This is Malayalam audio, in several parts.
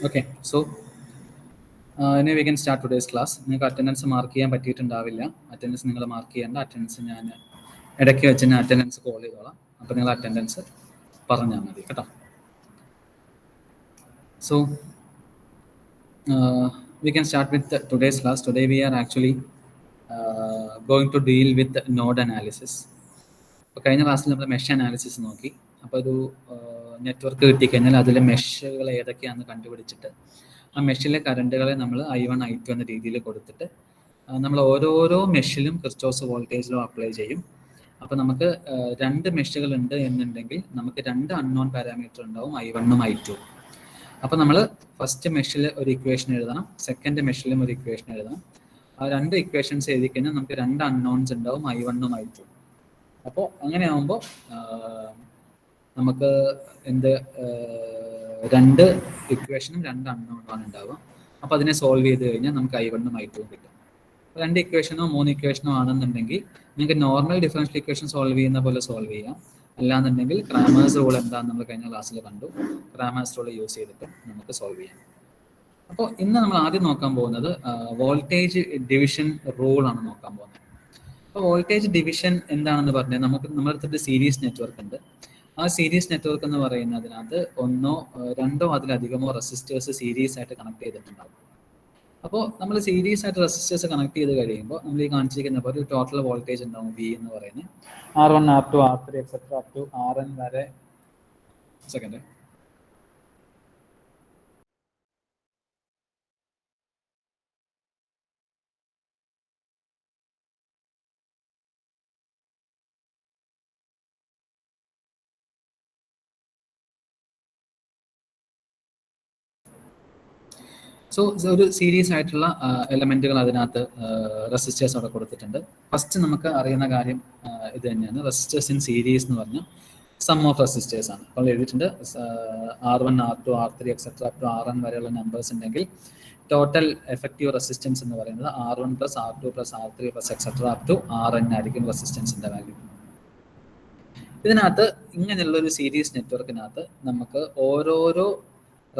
Okay, so anyway, we can start today's class. നിങ്ങൾക്ക് അറ്റൻഡൻസ് മാർക്ക് ചെയ്യാൻ പറ്റിയിട്ടുണ്ടാവില്ല. അറ്റൻഡൻസ് നിങ്ങൾ മാർക്ക് ചെയ്യേണ്ട. അറ്റൻഡൻസ് ഞാൻ ഇടയ്ക്ക് വെച്ച് ഞാൻ അറ്റൻഡൻസ് കോൾ ചെയ്തോളാം. അപ്പോൾ നിങ്ങൾ അറ്റൻഡൻസ് പറഞ്ഞാൽ മതി കേട്ടോ. So we can start with today's class. Today we are actually going to deal with node analysis. അപ്പോൾ കഴിഞ്ഞ ക്ലാസ്സിൽ നമ്മൾ മെഷ് അനാലിസിസ് നോക്കി. അപ്പോൾ ഒരു നെറ്റ്വർക്ക് കിട്ടിക്കഴിഞ്ഞാൽ അതിലെ മെഷുകൾ ഏതൊക്കെയാണെന്ന് കണ്ടുപിടിച്ചിട്ട് ആ മെഷിലെ കറണ്ടുകളെ നമ്മൾ I1 I2 എന്ന രീതിയിൽ കൊടുത്തിട്ട് നമ്മൾ ഓരോരോ മെഷിലും കിർച്ചോഫ് വോൾട്ടേജ് ലോ അപ്ലൈ ചെയ്യും. അപ്പോൾ നമുക്ക് രണ്ട് മെഷുകൾ ഉണ്ട് എന്നുണ്ടെങ്കിൽ നമുക്ക് രണ്ട് അൺനോൺ പാരാമീറ്റർ ഉണ്ടാവും, I1ഉം I2. അപ്പോൾ നമ്മൾ ഫസ്റ്റ് മെഷിൽ ഒരു ഇക്വേഷൻ എഴുതണം, സെക്കൻഡ് മെഷിലും ഒരു ഇക്വേഷൻ എഴുതണം. ആ രണ്ട് ഇക്വേഷൻസ് എഴുതി കഴിഞ്ഞാൽ നമുക്ക് രണ്ട് അൺനോൺസ് ഉണ്ടാവും, I1ഉം I2. അപ്പോൾ അങ്ങനെ ആകുമ്പോൾ നമുക്ക് രണ്ട് ഇക്വേഷനും രണ്ട് അൺനോണുമാണ് ഉണ്ടാവുക. അപ്പോൾ അതിനെ സോൾവ് ചെയ്ത് കഴിഞ്ഞാൽ നമുക്ക് I1ഉം I2ഉം കിട്ടും. രണ്ട് ഇക്വേഷനോ മൂന്ന് ഇക്വേഷനോ ആണെന്നുണ്ടെങ്കിൽ നിങ്ങൾക്ക് നോർമൽ ഡിഫറൻഷ്യൽ ഇക്വേഷൻ സോൾവ് ചെയ്യുന്ന പോലെ സോൾവ് ചെയ്യാം. അല്ലാന്നുണ്ടെങ്കിൽ ക്രാമേഴ്സ് റൂൾ എന്താണെന്ന് നമ്മൾ കഴിഞ്ഞ ക്ലാസ്സിൽ കണ്ടു. ക്രാമേഴ്സ് റൂൾ യൂസ് ചെയ്തിട്ട് നമുക്ക് സോൾവ് ചെയ്യാം. അപ്പോൾ ഇന്ന് നമ്മൾ ആദ്യം നോക്കാൻ പോകുന്നത് വോൾട്ടേജ് ഡിവിഷൻ റൂൾ ആണ് നോക്കാൻ പോകുന്നത്. അപ്പോൾ വോൾട്ടേജ് ഡിവിഷൻ എന്താണെന്ന് പറഞ്ഞാൽ നമ്മുടെ അടുത്തൊരു സീരീസ് നെറ്റ്വർക്ക് ഉണ്ട്. ആ സീരീസ് നെറ്റ്വർക്ക് എന്ന് പറയുന്നതിനകത്ത് ഒന്നോ രണ്ടോ അതിലധികമോ റെസിസ്റ്റേഴ്സ് സീരീസ് ആയിട്ട് കണക്ട് ചെയ്തിട്ടുണ്ടാകും. അപ്പോൾ നമ്മൾ സീരീസ് ആയിട്ട് റെസിസ്റ്റേഴ്സ് കണക്ട് ചെയ്ത് കഴിയുമ്പോൾ നമ്മൾ ഈ കാണിച്ചിരിക്കുന്ന പോലെ ഒരു ടോട്ടൽ വോൾട്ടേജ് ഉണ്ടാവും V എന്ന് പറയുന്നത്. R1, R2, R3 etcetera up to Rn വരെ. സെക്കൻഡ്. സോ ഒരു സീരീസ് ആയിട്ടുള്ള എലമെന്റുകൾ അതിനകത്ത് റെസിസ്റ്റേഴ്സ് അവിടെ കൊടുത്തിട്ടുണ്ട്. ഫസ്റ്റ് നമുക്ക് അറിയുന്ന കാര്യം ഇത് തന്നെയാണ്. റെസിസ്റ്റേഴ്സ് ഇൻ സീരീസ് എന്ന് പറഞ്ഞാൽ സം ഓഫ് റെസിസ്റ്റേഴ്സ് ആണ്. അപ്പോൾ എഴുതിയിട്ടുണ്ട് R1, R2, R3 etcetera up to Rn വരെയുള്ള നമ്പേഴ്സ് ഉണ്ടെങ്കിൽ ടോട്ടൽ എഫക്റ്റീവ് റെസിസ്റ്റൻസ് എന്ന് പറയുന്നത് R1 + R2 + R3 + etcetera up to Rn ആയിരിക്കും റെസിസ്റ്റൻസിന്റെ വാല്യൂ. ഇതിനകത്ത് ഇങ്ങനെയുള്ള ഒരു സീരീസ് നെറ്റ്വർക്കിനകത്ത് നമുക്ക് ഓരോരോ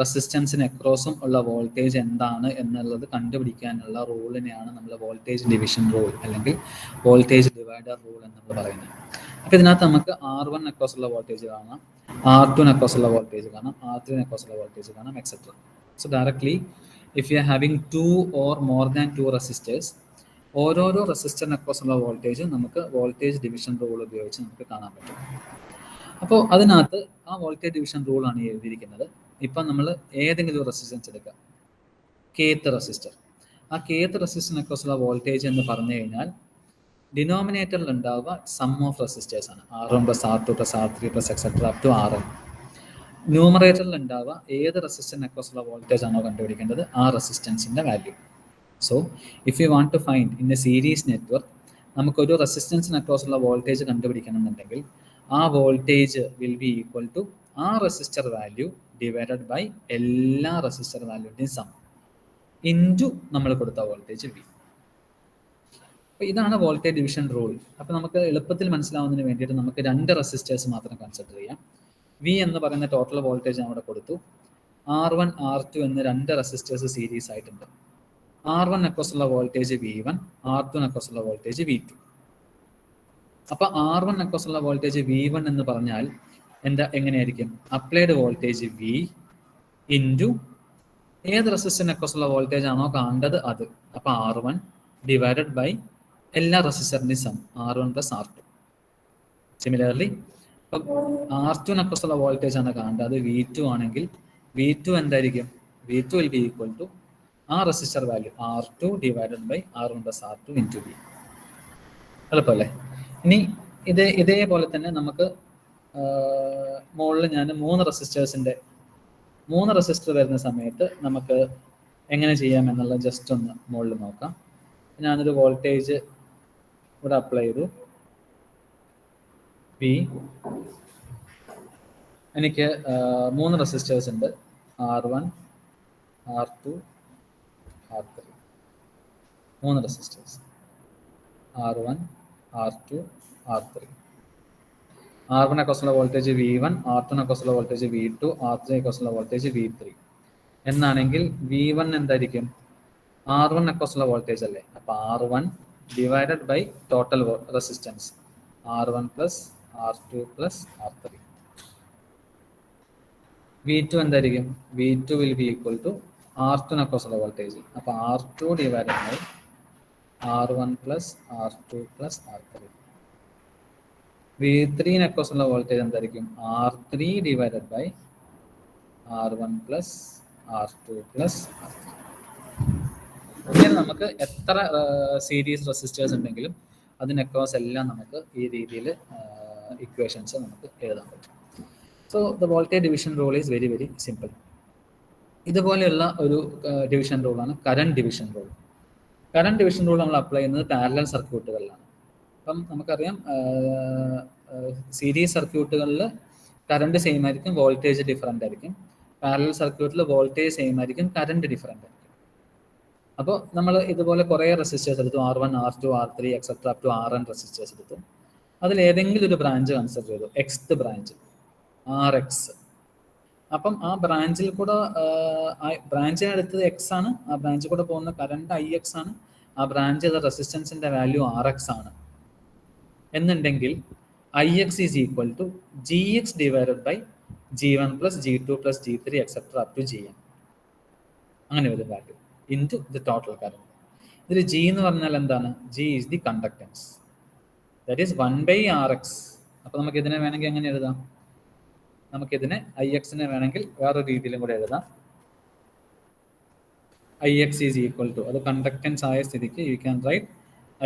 റെസിസ്റ്റൻസിന് അക്രോസും ഉള്ള വോൾട്ടേജ് എന്താണ് എന്നുള്ളത് കണ്ടുപിടിക്കാനുള്ള റൂളിനെയാണ് നമ്മൾ വോൾട്ടേജ് ഡിവിഷൻ റൂൾ അല്ലെങ്കിൽ വോൾട്ടേജ് ഡിവൈഡർ റൂൾ എന്ന് നമ്മൾ പറയുന്നത്. അപ്പോൾ ഇതിനകത്ത് നമുക്ക് R1 അക്രോസ് ഉള്ള വോൾട്ടേജ് കാണാം, R2 അക്രോസ് ഉള്ള വോൾട്ടേജ് കാണാം, R3 അക്രോസ് ഉള്ള വോൾട്ടേജ് കാണാം, etcetera. So directly if you are having 2 or more than 2 resistors, ഓരോരോ റെസിസ്റ്ററിന് അക്രോസ് ഉള്ള വോൾട്ടേജ് നമുക്ക് വോൾട്ടേജ് ഡിവിഷൻ റൂൾ ഉപയോഗിച്ച് നമുക്ക് കാണാൻ പറ്റും. അപ്പോൾ അതിനകത്ത് ആ വോൾട്ടേജ് ഡിവിഷൻ റൂൾ ആണ് എഴുതിയിരിക്കുന്നത്. ഇപ്പം നമ്മൾ ഏതെങ്കിലും ഒരു റെസിസ്റ്റൻസ് എടുക്കുക, kth റെസിസ്റ്റർ. ആ kth റെസിസ്റ്ററിന് അക്രോസുള്ള വോൾട്ടേജ് എന്ന് പറഞ്ഞു കഴിഞ്ഞാൽ ഡിനോമിനേറ്ററിൽ ഉണ്ടാവുക സം ഓഫ് റെസിസ്റ്റേഴ്സ് ആണ്, R1 + R2 + R3 + etcetera up to Rn. ന്യൂമറേറ്ററിൽ ഉണ്ടാവുക ഏത് റെസിസ്റ്ററിന് അക്രോസുള്ള വോൾട്ടേജ് ആണോ കണ്ടുപിടിക്കേണ്ടത് ആ റെസിസ്റ്റൻസിന്റെ value. So if you want to find in a series network നമുക്കൊരു റെസിസ്റ്റൻസിന് അക്രോസുള്ള വോൾട്ടേജ് കണ്ടുപിടിക്കണം എന്നുണ്ടെങ്കിൽ ആ voltage will be equal to ആ റെസിസ്റ്റർ വാല്യൂ ഡിവൈഡഡ് ബൈ എല്ലാ റെസിസ്റ്റർ വാല്യൂവിൻ്റെയും സം ഇൻറ്റു നമ്മൾ കൊടുത്ത വോൾട്ടേജ് V. അപ്പോൾ ഇതാണ് വോൾട്ടേജ് ഡിവിഷൻ റൂൾ. അപ്പോൾ നമുക്ക് എളുപ്പത്തിൽ മനസ്സിലാവുന്നതിന് വേണ്ടിയിട്ട് നമുക്ക് രണ്ട് റെസിസ്റ്റേഴ്സ് മാത്രം കൺസിഡർ ചെയ്യാം. V എന്ന് പറയുന്ന ടോട്ടൽ വോൾട്ടേജ് അവിടെ കൊടുത്തു. R1, R2 എന്ന് രണ്ട് റെസിസ്റ്റേഴ്സ് സീരീസ് ആയിട്ടുണ്ട്. R1 അക്രോസുള്ള വോൾട്ടേജ് V1, R2 അക്രോസുള്ള വോൾട്ടേജ് V2. അപ്പോൾ R1 അക്രോസുള്ള വോൾട്ടേജ് V1 എന്ന് പറഞ്ഞാൽ എങ്ങനെയായിരിക്കും? അപ്ലൈഡ് വോൾട്ടേജ് V ഇൻറ്റു ഏത് റെസിസ്റ്ററിന് അക്രോസുള്ള വോൾട്ടേജ് ആണോ കാണേണ്ടത് അത്. അപ്പോൾ R1 ഡിവൈഡഡ് ബൈ എല്ലാ റെസിസ്റ്ററിൻ്റെയും സം R1 + R2. സിമിലർലി ഇപ്പം R2 അക്രോസുള്ള വോൾട്ടേജ് ആണ് കാണേണ്ടത്, അത് V2 ആണെങ്കിൽ V2 എന്തായിരിക്കും? V2 will be equal to ആ resistor value R2 divided by R1 + R2 into V. എളുപ്പമല്ലേ? ഇനി ഇതേപോലെ തന്നെ നമുക്ക് മുകളിൽ ഞാൻ മൂന്ന് റെസിസ്റ്റർ വരുന്ന സമയത്ത് നമുക്ക് എങ്ങനെ ചെയ്യാം എന്നുള്ള ജസ്റ്റ് ഒന്ന് മുകളിൽ നോക്കാം. ഞാനൊരു വോൾട്ടേജ് ഇവിടെ അപ്ലൈ ചെയ്തു V. എനിക്ക് മൂന്ന് റെസിസ്റ്റേഴ്സ് ഉണ്ട്, R1, R2, R3. മൂന്ന് resistors R1, R2, R3. R1 അക്രോസുള്ള വോൾട്ടേജ് V1, R2 അക്രോസുള്ള വോൾട്ടേജ് V2, R3 അക്രോസുള്ള വോൾട്ടേജ് V3. എന്നാണെങ്കിൽ V1 എന്തായിരിക്കും? R1 അക്രോസുള്ള വോൾട്ടേജ് അല്ലേ? അപ്പോൾ R1 divided by total resistance R1 plus R2 plus R3. V2 എന്തായിരിക്കും? V2 will be equal to R2 അക്രോസുള്ള വോൾട്ടേജ്. അപ്പോൾ R2 divided by R1 plus R2 plus R3. V3 അക്രോസുള്ള വോൾട്ടേജ് എന്തായിരിക്കും? R3 divided by R1 plus R2 plus R3. ഇങ്ങനെ നമുക്ക് എത്ര സീരീസ് റെസിസ്റ്റേഴ്സ് ഉണ്ടെങ്കിലും അതിന് അക്രോസ് എല്ലാം നമുക്ക് ഈ രീതിയിൽ ഇക്വേഷൻസ് നമുക്ക് എഴുതാൻ പറ്റും. So the voltage division rule is very very simple. ഇതുപോലെയുള്ള ഒരു ഡിവിഷൻ റൂളാണ് current division rule. Current division rule നമ്മൾ അപ്ലൈ ചെയ്യുന്നത് പാരലൽ സർക്യൂട്ടുകളിലാണ്. അപ്പം നമുക്കറിയാം സീരീസ് സർക്യൂട്ടുകളിൽ കറണ്ട് സെയിം ആയിരിക്കും, വോൾട്ടേജ് ഡിഫറൻ്റ് ആയിരിക്കും. പാരലൽ സർക്യൂട്ടിൽ വോൾട്ടേജ് സെയിം ആയിരിക്കും, കറണ്ട് ഡിഫറൻ്റ് ആയിരിക്കും. അപ്പോൾ നമ്മൾ ഇതുപോലെ കുറേ റെസിസ്റ്റേഴ്സ് എടുത്തു, R1, R2, R3 etcetera up to Rn resistors എടുത്തു. അതിൽ ഏതെങ്കിലും ഒരു ബ്രാഞ്ച് കൺസിഡർ ചെയ്തു, എക്സ്ത് ബ്രാഞ്ച് Rx. അപ്പം ആ ബ്രാഞ്ചിൽ കൂടെ ബ്രാഞ്ചിനെ എടുത്തത് X ആണ്, ആ ബ്രാഞ്ചിൽ കൂടെ പോകുന്ന കറണ്ട് Ix ആണ്, ആ ബ്രാഞ്ച് റെസിസ്റ്റൻസിന്റെ വാല്യൂ Rx ആണ് എന്നുണ്ടെങ്കിൽ Ix is equal to Gx divided by G1 plus G2 plus G3 etcetera up to Gn. അങ്ങനെ ഒരു value into the total current. ഇതിൽ G എന്ന് പറഞ്ഞാൽ എന്താണ്? G is the conductance, that is 1/Rx. അപ്പോൾ നമുക്ക് ഇതിനെ വേണമെങ്കിൽ എങ്ങനെ എഴുതാം? നമുക്കിതിനെ Ixനെ വേണമെങ്കിൽ വേറൊരു രീതിയിലും കൂടെ എഴുതാം. Ix ഈസ് ഈക്വൽ ടു, അത് കണ്ടക്ടൻസ് ആയ സ്ഥിതിക്ക് you can write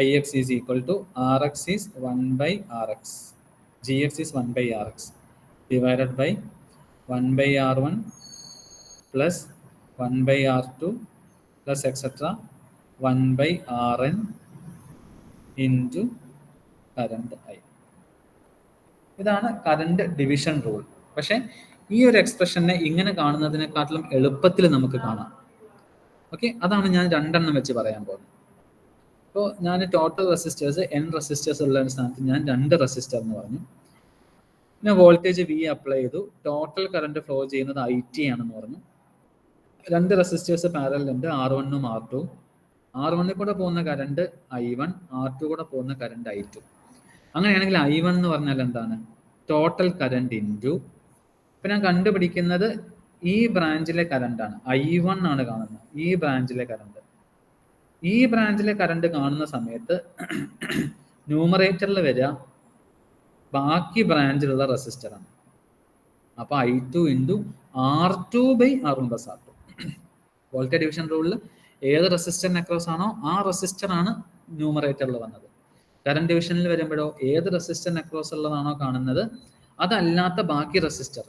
Ix is equal to Rx is 1/Rx, Gx is 1/Rx divided by 1/R1 plus 1/R2 plus etcetera 1/Rn into current I. ഇതാണ് കറണ്ട് ഡിവിഷൻ റൂൾ. പക്ഷേ ഈ ഒരു എക്സ്പ്രഷനെ ഇങ്ങനെ കാണുന്നതിനെക്കാട്ടിലും എളുപ്പത്തിൽ നമുക്ക് കാണാം. ഓക്കെ, അതാണ് ഞാൻ രണ്ടെണ്ണം വെച്ച് പറയാൻ പോകുന്നത്. അപ്പോൾ ഞാൻ ടോട്ടൽ റെസിസ്റ്റേഴ്സ് N റെസിസ്റ്റേഴ്സ് ഉള്ള സ്ഥാനത്ത് ഞാൻ 2 റെസിസ്റ്റർ എന്ന് പറഞ്ഞു. പിന്നെ വോൾട്ടേജ് V അപ്ലൈ ചെയ്തു, ടോട്ടൽ കറണ്ട് ഫ്ലോ ചെയ്യുന്നത് IT ആണെന്ന് പറഞ്ഞു. 2 റെസിസ്റ്റേഴ്സ് പാരലലുണ്ട്, R1 ഉം R2. R1 കൂടെ പോകുന്ന കറണ്ട് I1, R2 കൂടെ പോകുന്ന കറണ്ട് I2. അങ്ങനെയാണെങ്കിൽ I1 എന്ന് പറഞ്ഞാൽ എന്താണ്? ടോട്ടൽ കറണ്ട് ഇൻറ്റു, ഇപ്പം ഞാൻ കണ്ടുപിടിക്കുന്നത് ഈ ബ്രാഞ്ചിലെ കറണ്ടാണ്, I1 ആണ് കാണുന്നത്, ഈ ബ്രാഞ്ചിലെ കറണ്ട്. ഈ ബ്രാഞ്ചിലെ കറണ്ട് കാണുന്ന സമയത്ത് ന്യൂമറേറ്ററിൽ വരിക ബാക്കി ബ്രാഞ്ചിലുള്ള റെസിസ്റ്ററാണ്. അപ്പോൾ I2 into R2 by R1 plus R2. Voltage division റൂളിൽ ഏത് റെസിസ്റ്ററിന് അക്രോസ് ആണോ ആ റെസിസ്റ്ററാണ് ന്യൂമറേറ്ററിൽ വന്നത്. കറണ്ട് ഡിവിഷനിൽ വരുമ്പോഴോ ഏത് റെസിസ്റ്ററിന് അക്രോസ് ഉള്ളതാണോ കാണുന്നത് അതല്ലാത്ത ബാക്കി റെസിസ്റ്റർ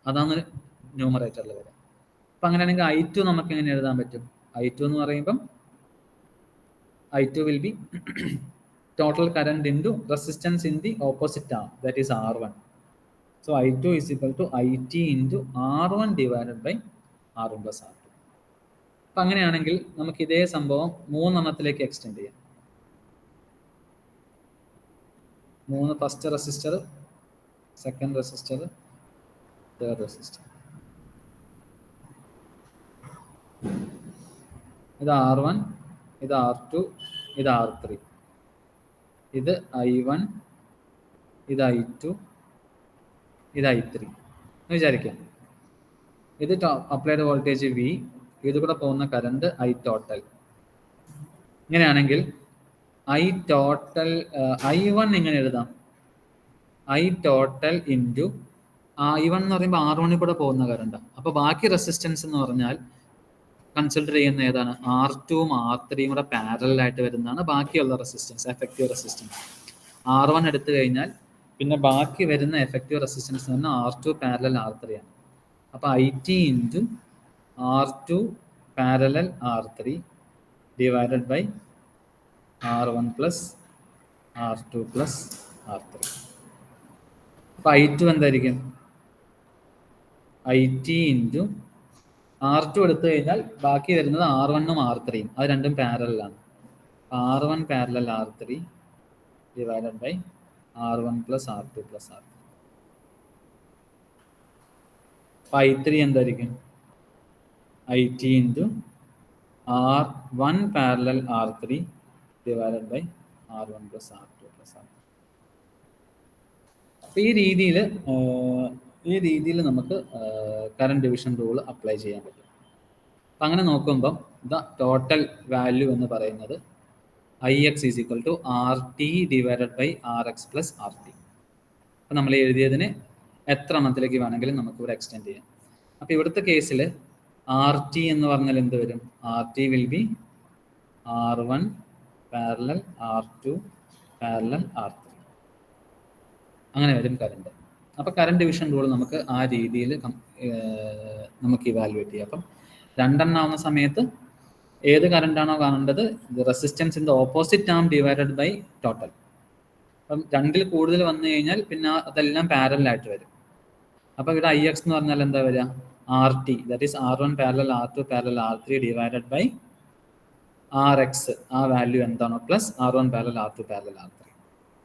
അതാണ് ന്യൂമറേറ്ററിൽ വരിക. അപ്പം അങ്ങനെയാണെങ്കിൽ I2 നമുക്ക് എങ്ങനെ എഴുതാൻ പറ്റും? I2 എന്ന് പറയുമ്പം I2 will be total current into resistance in the opposite arm, that is R1. So I2 is equal to IT into R1 divided by R1 plus R2. അപ്പം അങ്ങനെയാണെങ്കിൽ നമുക്ക് ഇതേ സംഭവം 3 എണ്ണത്തിലേക്ക് എക്സ്റ്റെൻഡ് ചെയ്യാം. 3 first resistor, second resistor, third resistor. ഇത് R1, ഇത് R2, ഇത് R3, ഇത് I1, ഇത് I2, ഇത് I3 എന്ന് വിചാരിക്കാം. ഇത് അപ്ലൈഡ് വോൾട്ടേജ് V, ഇത് കൂടെ പോകുന്ന കറണ്ട് I ടോട്ടൽ. ഇങ്ങനെയാണെങ്കിൽ I ടോട്ടൽ I1 എങ്ങനെ എഴുതാം? I ടോട്ടൽ ഇൻറ്റു I1 എന്ന് പറയുമ്പോൾ R1 കൂടെ പോകുന്ന കറണ്ടാണ്. അപ്പോൾ ബാക്കി റെസിസ്റ്റൻസ് എന്ന് പറഞ്ഞാൽ കൺസിഡർ ചെയ്യുന്ന ഏതാണ്? R2ഉം R3യും കൂടെ പാരലായിട്ട് വരുന്നതാണ് ബാക്കിയുള്ള റെസിസ്റ്റൻസ്, എഫക്റ്റീവ് റെസിസ്റ്റൻസ്. R1 എടുത്തു കഴിഞ്ഞാൽ പിന്നെ ബാക്കി വരുന്ന എഫക്റ്റീവ് റെസിസ്റ്റൻസ് എന്ന് പറഞ്ഞാൽ R2 പാരലൽ R3 ആണ്. അപ്പോൾ IT into R2 parallel R3 divided by R1 plus R2 plus R3. അപ്പോൾ I2 എന്തായിരിക്കും? IT ഇൻറ്റു R2 എടുത്തു കഴിഞ്ഞാൽ ബാക്കി വരുന്നത് R1ഉം R3യും, അത് രണ്ടും പാരലാണ്. R1 parallel R3 divided by R1 plus R2 plus R3. അപ്പോൾ I3 എന്തായിരിക്കും? IT into R1 parallel R3 divided by R1 plus R2 plus R3. അപ്പോൾ ഈ രീതിയിൽ നമുക്ക് കറണ്ട് ഡിവിഷൻ റൂൾ അപ്ലൈ ചെയ്യാൻ പറ്റും. അപ്പം അങ്ങനെ നോക്കുമ്പം ദ ടോട്ടൽ വാല്യൂ എന്ന് പറയുന്നത് IX is equal to RT divided by RX plus RT. അപ്പം നമ്മൾ എഴുതിയതിന് എത്ര എണ്ണത്തിലേക്ക് വേണമെങ്കിലും നമുക്ക് ഇവിടെ എക്സ്റ്റെൻഡ് ചെയ്യാം. അപ്പോൾ ഇവിടുത്തെ കേസിൽ RT എന്ന് പറഞ്ഞാൽ എന്ത് വരും? RT will be R1 parallel R2 parallel R3. അങ്ങനെ വരും കറണ്ട്. അപ്പോൾ കറണ്ട് ഡിവിഷൻ റൂൾ നമുക്ക് ആ രീതിയിൽ നമുക്ക് ഇവാലുവേറ്റ് ചെയ്യാം. അപ്പം രണ്ടെണ്ണാവുന്ന സമയത്ത് ഏത് കറണ്ടാണോ കാണേണ്ടത്, resistance in the opposite arm divided by total. അപ്പം രണ്ടിൽ കൂടുതൽ വന്നു കഴിഞ്ഞാൽ പിന്നെ അതെല്ലാം പാരലായിട്ട് വരും. അപ്പോൾ ഇവിടെ IX എന്ന് പറഞ്ഞാൽ എന്താ വരിക? RT, that is R1 parallel R2 parallel R3 divided by RX, ആ വാല്യൂ എന്താണോ, plus R1 parallel R2 parallel R3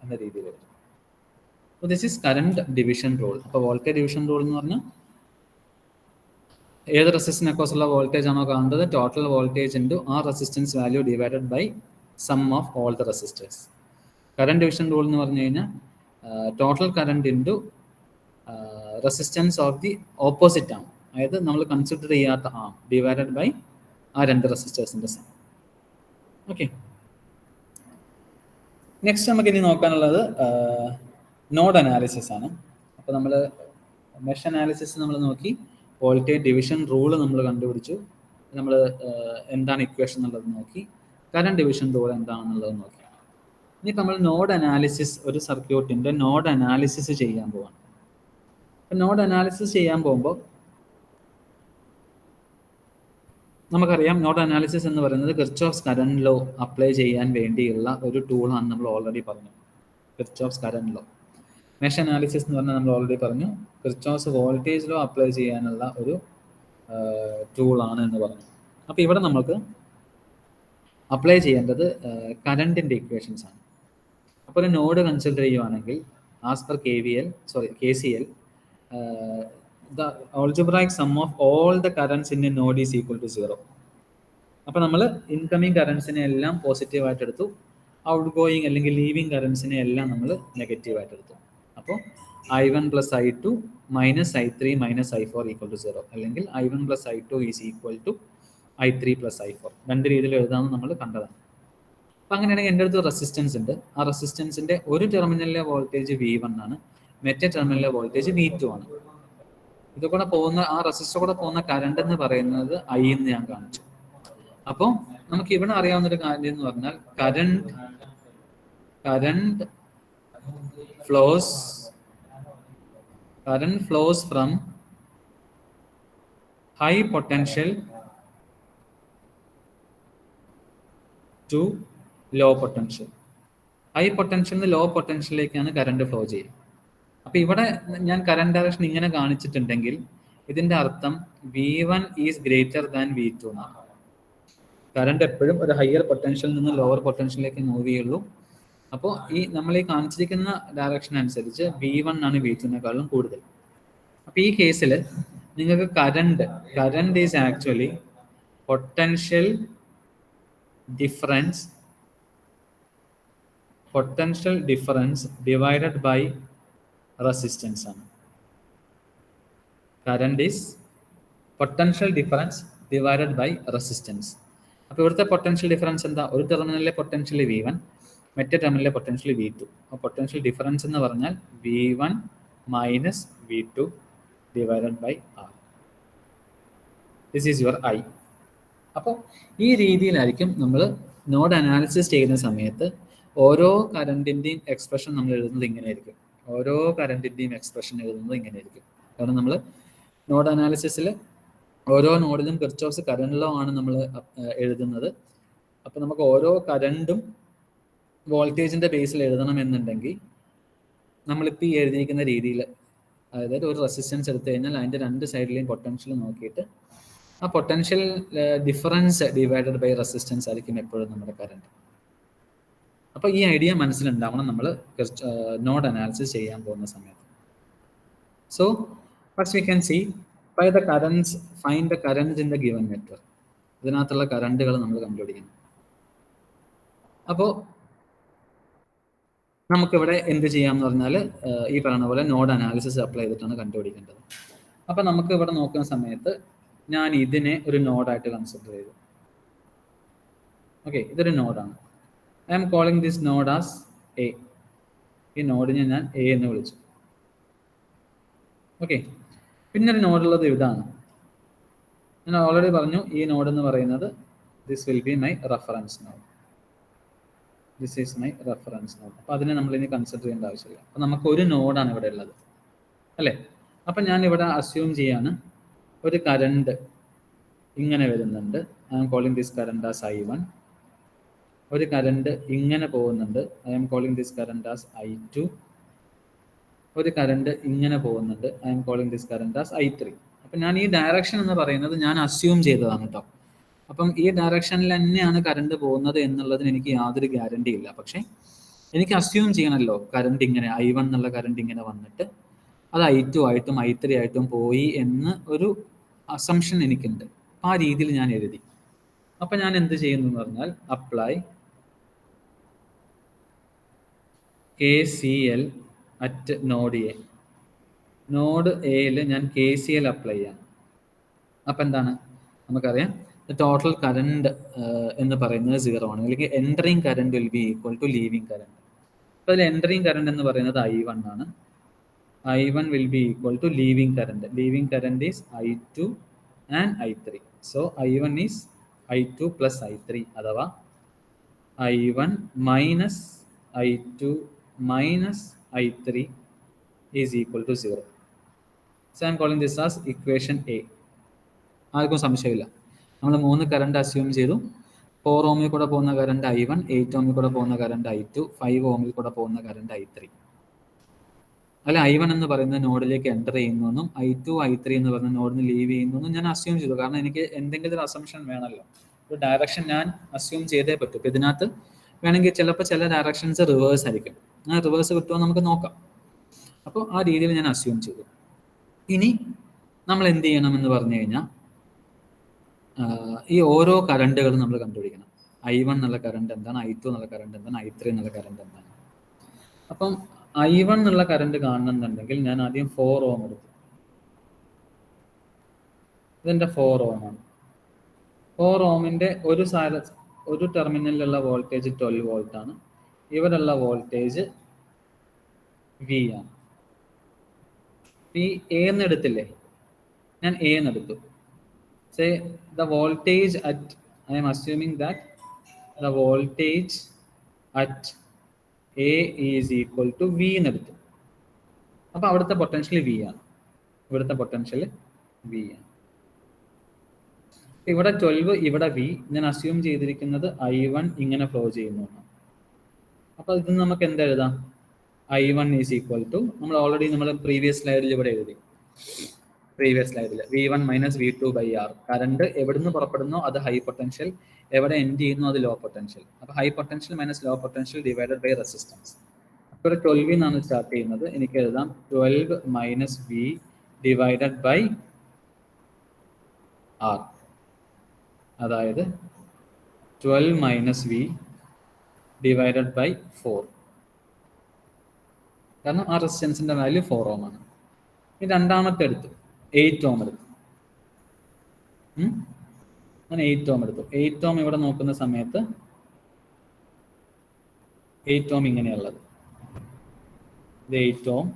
എന്ന രീതിയിൽ വരും. So this is current division rule. അപ്പോൾ വോൾട്ടേജ് ഡിവിഷൻ റൂൾ എന്ന് പറഞ്ഞാൽ ഏത് റെസിസ്റ്റൻസിനെ അക്രോസുള്ള വോൾട്ടേജ് ആണോ കാണുന്നത്, ടോട്ടൽ വോൾട്ടേജ് ഇൻറ്റു ആ resistance value divided by sum of all the resistors. Current division rule എന്ന് പറഞ്ഞു കഴിഞ്ഞാൽ total current into resistance of the opposite arm, അതായത് നമ്മൾ കൺസിഡർ ചെയ്യാത്ത ആം ഡിവൈഡഡ് ബൈ ആ രണ്ട് റെസിസ്റ്റേഴ്സിൻ്റെ സം. ഓക്കെ, നെക്സ്റ്റ് നമുക്ക് ഇനി നോക്കാനുള്ളത് നോഡ് അനാലിസിസ് ആണ്. അപ്പോൾ നമ്മൾ മെഷ് അനാലിസിസ് നമ്മൾ നോക്കി, വോൾട്ടേജ് ഡിവിഷൻ റൂൾ നമ്മൾ കണ്ടുപിടിച്ചു, നമ്മൾ എന്താണ് ഇക്വേഷൻ എന്നുള്ളത് നോക്കി, കറണ്ട് ഡിവിഷൻ റൂൾ എന്താണെന്നുള്ളത് നോക്കി. ഇനി നമ്മൾ നോഡ് അനാലിസിസ്, ഒരു സർക്യൂട്ടിൻ്റെ നോഡ് അനാലിസിസ് ചെയ്യാൻ പോവാണ്. അപ്പം നോഡ് അനാലിസിസ് ചെയ്യാൻ പോകുമ്പോൾ നമുക്കറിയാം, നോഡ് അനാലിസിസ് എന്ന് പറയുന്നത് കിർച്ചോഫ്സ് കറന്റ് ലോ അപ്ലൈ ചെയ്യാൻ വേണ്ടിയുള്ള ഒരു ടൂളാണ്. നമ്മൾ ഓൾറെഡി പറഞ്ഞു Kirchhoff's current law. Mesh analysis എന്ന് പറഞ്ഞാൽ നമ്മൾ ഓൾറെഡി പറഞ്ഞു കിർച്ചോഫ്സ് വോൾട്ടേജ് ലോ അപ്ലൈ ചെയ്യാനുള്ള ഒരു ടൂളാണ് എന്ന് പറഞ്ഞു. അപ്പോൾ ഇവിടെ നമുക്ക് അപ്ലൈ ചെയ്യേണ്ടത് കറണ്ടിൻ്റെ ഇക്വേഷൻസ് ആണ്. അപ്പോൾ ഒരു നോഡ് കൺസിഡർ ചെയ്യുവാണെങ്കിൽ as per KCL, the algebraic sum of all the currents in a node is equal to 0. അപ്പോൾ നമ്മൾ ഇൻകമിങ് കറൻസിനെ എല്ലാം പോസിറ്റീവായിട്ട് എടുത്തു, ഔട്ട് ഗോയിങ് അല്ലെങ്കിൽ ലീവിങ് കറൻസിനെ എല്ലാം നമ്മൾ നെഗറ്റീവായിട്ട് എടുത്തു. അപ്പോൾ I1 plus I2 minus I3 minus I4 equal to 0, അല്ലെങ്കിൽ I1 plus I2 is equal to I3 plus I4. രണ്ട് രീതിയിൽ എഴുതാമെന്ന് നമ്മൾ കണ്ടതാണ്. അപ്പം അങ്ങനെയാണെങ്കിൽ എൻ്റെ അടുത്ത് റെസിസ്റ്റൻസ് ഉണ്ട്. ആ റെസിസ്റ്റൻസിൻ്റെ ഒരു ടെർമിനലിലെ വോൾട്ടേജ് V1 ആണ്, മറ്റേ ടെർമിനലിലെ വോൾട്ടേജ് V2 ആണ്. ഇത് കൂടെ പോകുന്ന, ആ റെസിസ്റ്റർ കൂടെ പോകുന്ന കറണ്ട് എന്ന് പറയുന്നത് I എന്ന് ഞാൻ കാണിച്ചു. അപ്പോൾ നമുക്ക് ഇവിടെ അറിയാവുന്ന ഒരു കാര്യം എന്ന് പറഞ്ഞാൽ current flows from high potential to low potential. High potential നിന്ന് ലോ പൊട്ടൻഷ്യലിലേക്കാണ് കറണ്ട് ഫ്ലോ ചെയ്യുക. അപ്പോൾ ഇവിടെ ഞാൻ കറണ്ട് ഡയറക്ഷൻ ഇങ്ങനെ കാണിച്ചിട്ടുണ്ടെങ്കിൽ ഇതിൻ്റെ അർത്ഥം V1 is greater than V2 എന്നാണ്. കറണ്ട് എപ്പോഴും ഒരു ഹയർ പൊട്ടൻഷ്യലിൽ നിന്ന് ലോവർ പൊട്ടൻഷ്യലിലേക്ക് മൂവ് ചെയ്യുള്ളൂ. അപ്പോൾ നമ്മൾ ഈ കാണിച്ചിരിക്കുന്ന ഡയറക്ഷൻ അനുസരിച്ച് V1 ആണ് V2നേക്കാളും കൂടുതൽ. അപ്പോൾ ഈ കേസിൽ നിങ്ങൾക്ക് current is actually potential difference divided by resistance ആണ്. Current is potential difference divided by resistance. അപ്പോൾ ഇവിടുത്തെ പൊട്ടൻഷ്യൽ ഡിഫറൻസ് എന്താ? ഒരു ടെർമിനലിലെ പൊട്ടൻഷ്യൽ V1, മറ്റേ ടെർമിനലിലെ പൊട്ടൻഷ്യൽ V2. അപ്പോൾ പൊട്ടൻഷ്യൽ ഡിഫറൻസ് എന്ന് പറഞ്ഞാൽ V1 minus V2 divided by R. This is your I. അപ്പോൾ ഈ രീതിയിലായിരിക്കും നമ്മൾ നോഡ് അനാലിസിസ് ചെയ്യുന്ന സമയത്ത് ഓരോ കറണ്ടിൻ്റെയും എക്സ്പ്രഷൻ നമ്മൾ എഴുതുന്നത് ഇങ്ങനെയായിരിക്കും. കാരണം നമ്മൾ നോഡ് അനാലിസിസിൽ ഓരോ നോഡിലും കിർച്ചോഫ്സ് കറന്റ് ലോ ആണ് നമ്മൾ എഴുതുന്നത്. അപ്പോൾ നമുക്ക് ഓരോ കറണ്ടും വോൾട്ടേജിൻ്റെ ബേസിൽ എഴുതണമെന്നുണ്ടെങ്കിൽ നമ്മളിപ്പോൾ ഈ എഴുതിയിരിക്കുന്ന രീതിയിൽ, അതായത് ഒരു റെസിസ്റ്റൻസ് എടുത്തു കഴിഞ്ഞാൽ അതിൻ്റെ രണ്ട് സൈഡിലെയും പൊട്ടൻഷ്യൽ നോക്കിയിട്ട് ആ potential difference divided by resistance ആയിരിക്കും എപ്പോഴും നമ്മുടെ കറണ്ട്. അപ്പോൾ ഈ ഐഡിയ മനസ്സിലുണ്ടാവണം നമ്മൾ നോഡ് അനാലിസിസ് ചെയ്യാൻ പോകുന്ന സമയത്ത്. So first we can see apply the currents, find the current in the given network. ഇതിനകത്തുള്ള കറണ്ടുകൾ നമ്മൾ കണ്ടുപിടിക്കണം. അപ്പോൾ നമുക്കിവിടെ എന്ത് ചെയ്യാമെന്ന് പറഞ്ഞാൽ ഈ പറയുന്ന പോലെ നോഡ് അനാലിസിസ് അപ്ലൈ ചെയ്തിട്ടാണ് കണ്ടുപിടിക്കേണ്ടത്. അപ്പം നമുക്ക് ഇവിടെ നോക്കുന്ന സമയത്ത് ഞാൻ ഇതിനെ ഒരു നോഡായിട്ട് കൺസിഡർ ചെയ്തു. ഓക്കെ, ഇതൊരു നോഡാണ്. I am calling this node as A. ഈ നോഡിനെ ഞാൻ എ എന്ന് വിളിച്ചു. ഓക്കെ, പിന്നെ ഒരു നോഡുള്ളത് ഇതാണ്. ഞാൻ ഓൾറെഡി പറഞ്ഞു ഈ നോഡ് എന്ന് പറയുന്നത് this will be my reference node. This is my reference node. അപ്പോൾ അതിനെ നമ്മൾ ഇനി കൺസിഡർ ചെയ്യേണ്ട ആവശ്യമില്ല. അപ്പോൾ നമുക്ക് ഒരു നോഡാണ് ഇവിടെ ഉള്ളത്, അല്ലേ? അപ്പം ഞാൻ ഇവിടെ അസ്യൂം ചെയ്യാണ് ഒരു കറണ്ട് ഇങ്ങനെ വരുന്നുണ്ട്. I am calling this current as I1. ഒരു കറണ്ട് ഇങ്ങനെ പോകുന്നുണ്ട്. I am calling this current as I2. ഒരു കറണ്ട് ഇങ്ങനെ പോകുന്നുണ്ട്. I am calling this current as I3. അപ്പം ഞാൻ ഈ ഡയറക്ഷൻ എന്ന് പറയുന്നത് ഞാൻ അസ്യൂം ചെയ്തതാണ് കേട്ടോ. അപ്പം ഈ ഡയറക്ഷനിൽ തന്നെയാണ് കറണ്ട് പോകുന്നത് എന്നുള്ളതിന് എനിക്ക് യാതൊരു ഗ്യാരണ്ടി ഇല്ല. പക്ഷേ എനിക്ക് അസ്യൂം ചെയ്യണമല്ലോ കറണ്ട് ഇങ്ങനെ I1 എന്നുള്ള കറണ്ട് ഇങ്ങനെ വന്നിട്ട് അത് I2 ആയിട്ടും I3 ആയിട്ടും പോയി എന്ന് ഒരു അസംഷൻ എനിക്കുണ്ട്. അപ്പം ആ രീതിയിൽ ഞാൻ എഴുതി. അപ്പം ഞാൻ എന്ത് ചെയ്യുന്നു എന്ന് പറഞ്ഞാൽ apply KCL at node A. Node എയിൽ ഞാൻ KCL അപ്ലൈ ചെയ്യാം. അപ്പം എന്താണ് നമുക്കറിയാം, ടോട്ടൽ കറണ്ട് എന്ന് പറയുന്നത് 0 ആണ്. അല്ലെങ്കിൽ entering current will be equal to leaving current. അപ്പോൾ അതിൽ എൻറ്ററിങ് കറണ്ട് എന്ന് പറയുന്നത് I1 ആണ്. I1 will be equal to leaving current. Leaving current is I2 and I3. So I1 is I2 plus I3. അഥവാ I1 minus I2 minus I3 is equal to 0. So I am calling this as equation A. ആർക്കും സംശയമില്ല. നമ്മൾ 3 കറണ്ട് അസ്യൂം ചെയ്തു. 4 ഓമിൽ കൂടെ പോകുന്ന കറണ്ട് I1, 8 ഓമിൽ കൂടെ പോകുന്ന കറണ്ട് I2, 5 ഓമിൽ കൂടെ പോകുന്ന കറണ്ട് I3. അല്ല, I1 എന്ന് പറയുന്ന നോഡിലേക്ക് എൻ്റർ ചെയ്യുന്നതെന്നും I2, I3 എന്ന് പറയുന്ന നോഡിന് ലീവ് ചെയ്യുന്നതെന്നും ഞാൻ അസ്യൂം ചെയ്തു. കാരണം എനിക്ക് എന്തെങ്കിലും ഒരു അസംഷൻ വേണമല്ലോ. ഒരു ഡയറക്ഷൻ ഞാൻ അസ്യൂം ചെയ്തേ പറ്റും. ഇപ്പം ഇതിനകത്ത് വേണമെങ്കിൽ ചിലപ്പോൾ ചില ഡയറക്ഷൻസ് റിവേഴ്സ് ആയിരിക്കും. ആ റിവേഴ്സ് കിട്ടുമോ നമുക്ക് നോക്കാം. അപ്പോൾ ആ രീതിയിൽ ഞാൻ അസ്യൂം ചെയ്തു. ഇനി നമ്മൾ എന്ത് ചെയ്യണം എന്ന് പറഞ്ഞു കഴിഞ്ഞാൽ ഈ ഓരോ കറണ്ടുകളും നമ്മൾ കണ്ടുപിടിക്കണം. I1 എന്നുള്ള കറണ്ട് എന്താണ്, I2 എന്നുള്ള കറണ്ട് എന്താണ്, I3 എന്നുള്ള കറണ്ട് എന്താണ്. അപ്പം I1 എന്നുള്ള കറണ്ട് കാണണമെന്നുണ്ടെങ്കിൽ ഞാൻ ആദ്യം 4 ഓം എടുത്തു. ഇതെൻ്റെ 4 ഓം ആണ്. 4 ഓമിൻ്റെ ഒരു ടെർമിനലിലുള്ള വോൾട്ടേജ് 12 വോൾട്ട് ആണ്. ഇവിടെയുള്ള വോൾട്ടേജ് V ആണ്. ഈ എ എന്ന് എടുത്തില്ലേ, ഞാൻ എ എന്ന് എടുത്തു. Say the voltage at, I'm assuming that the voltage at A is equal to V എന്നെടുത്തു. അപ്പോൾ അവിടുത്തെ പൊട്ടൻഷ്യൽ V ആണ്. ഇവിടുത്തെ പൊട്ടൻഷ്യൽ V ആണ്. ഇവിടെ 12, ഇവിടെ V. ഞാൻ അസ്യൂം ചെയ്തിരിക്കുന്നത് I1 ഇങ്ങനെ ഫ്ലോ ചെയ്യുന്നു. അപ്പോൾ ഇത് നമുക്ക് എന്ത് എഴുതാം? I1 ഈസ് ഈക്വൽ ടു, നമ്മൾ ഓൾറെഡി നമ്മൾ പ്രീവിയസ് സ്ലൈഡിൽ ഇവിടെ എഴുതി. പ്രീവിയസ് സ്ലൈഡിൽ V1 മൈനസ് V2/R. കറണ്ട് എവിടുന്ന് പുറപ്പെടുന്നോ അത് ഹൈ പൊട്ടൻഷ്യൽ, എവിടെ എൻഡ് ചെയ്യുന്നു അത് ലോ പൊട്ടൻഷ്യൽ. അപ്പോൾ high potential minus low potential divided by resistance. അപ്പോൾ 12 എന്നാണ് സ്റ്റാർട്ട് ചെയ്യുന്നത്. എനിക്ക് എഴുതാം 12 minus V divided by R. അതായത് 12 മൈനസ് V ഡിവൈഡഡ് ബൈ 4. കാരണം ആ റെസിസ്റ്റൻസിൻ്റെ വാല്യൂ 4 ഓം ആണ്. ഈ രണ്ടാമത്തെ എടുത്തു 8 ഓം എടുത്തു. ഞാൻ 8 ഓം എടുത്തു. 8 ഓം ഇവിടെ നോക്കുന്ന സമയത്ത് 8 ഓം ഇങ്ങനെയുള്ളത്. ഇത് 8 ഓം.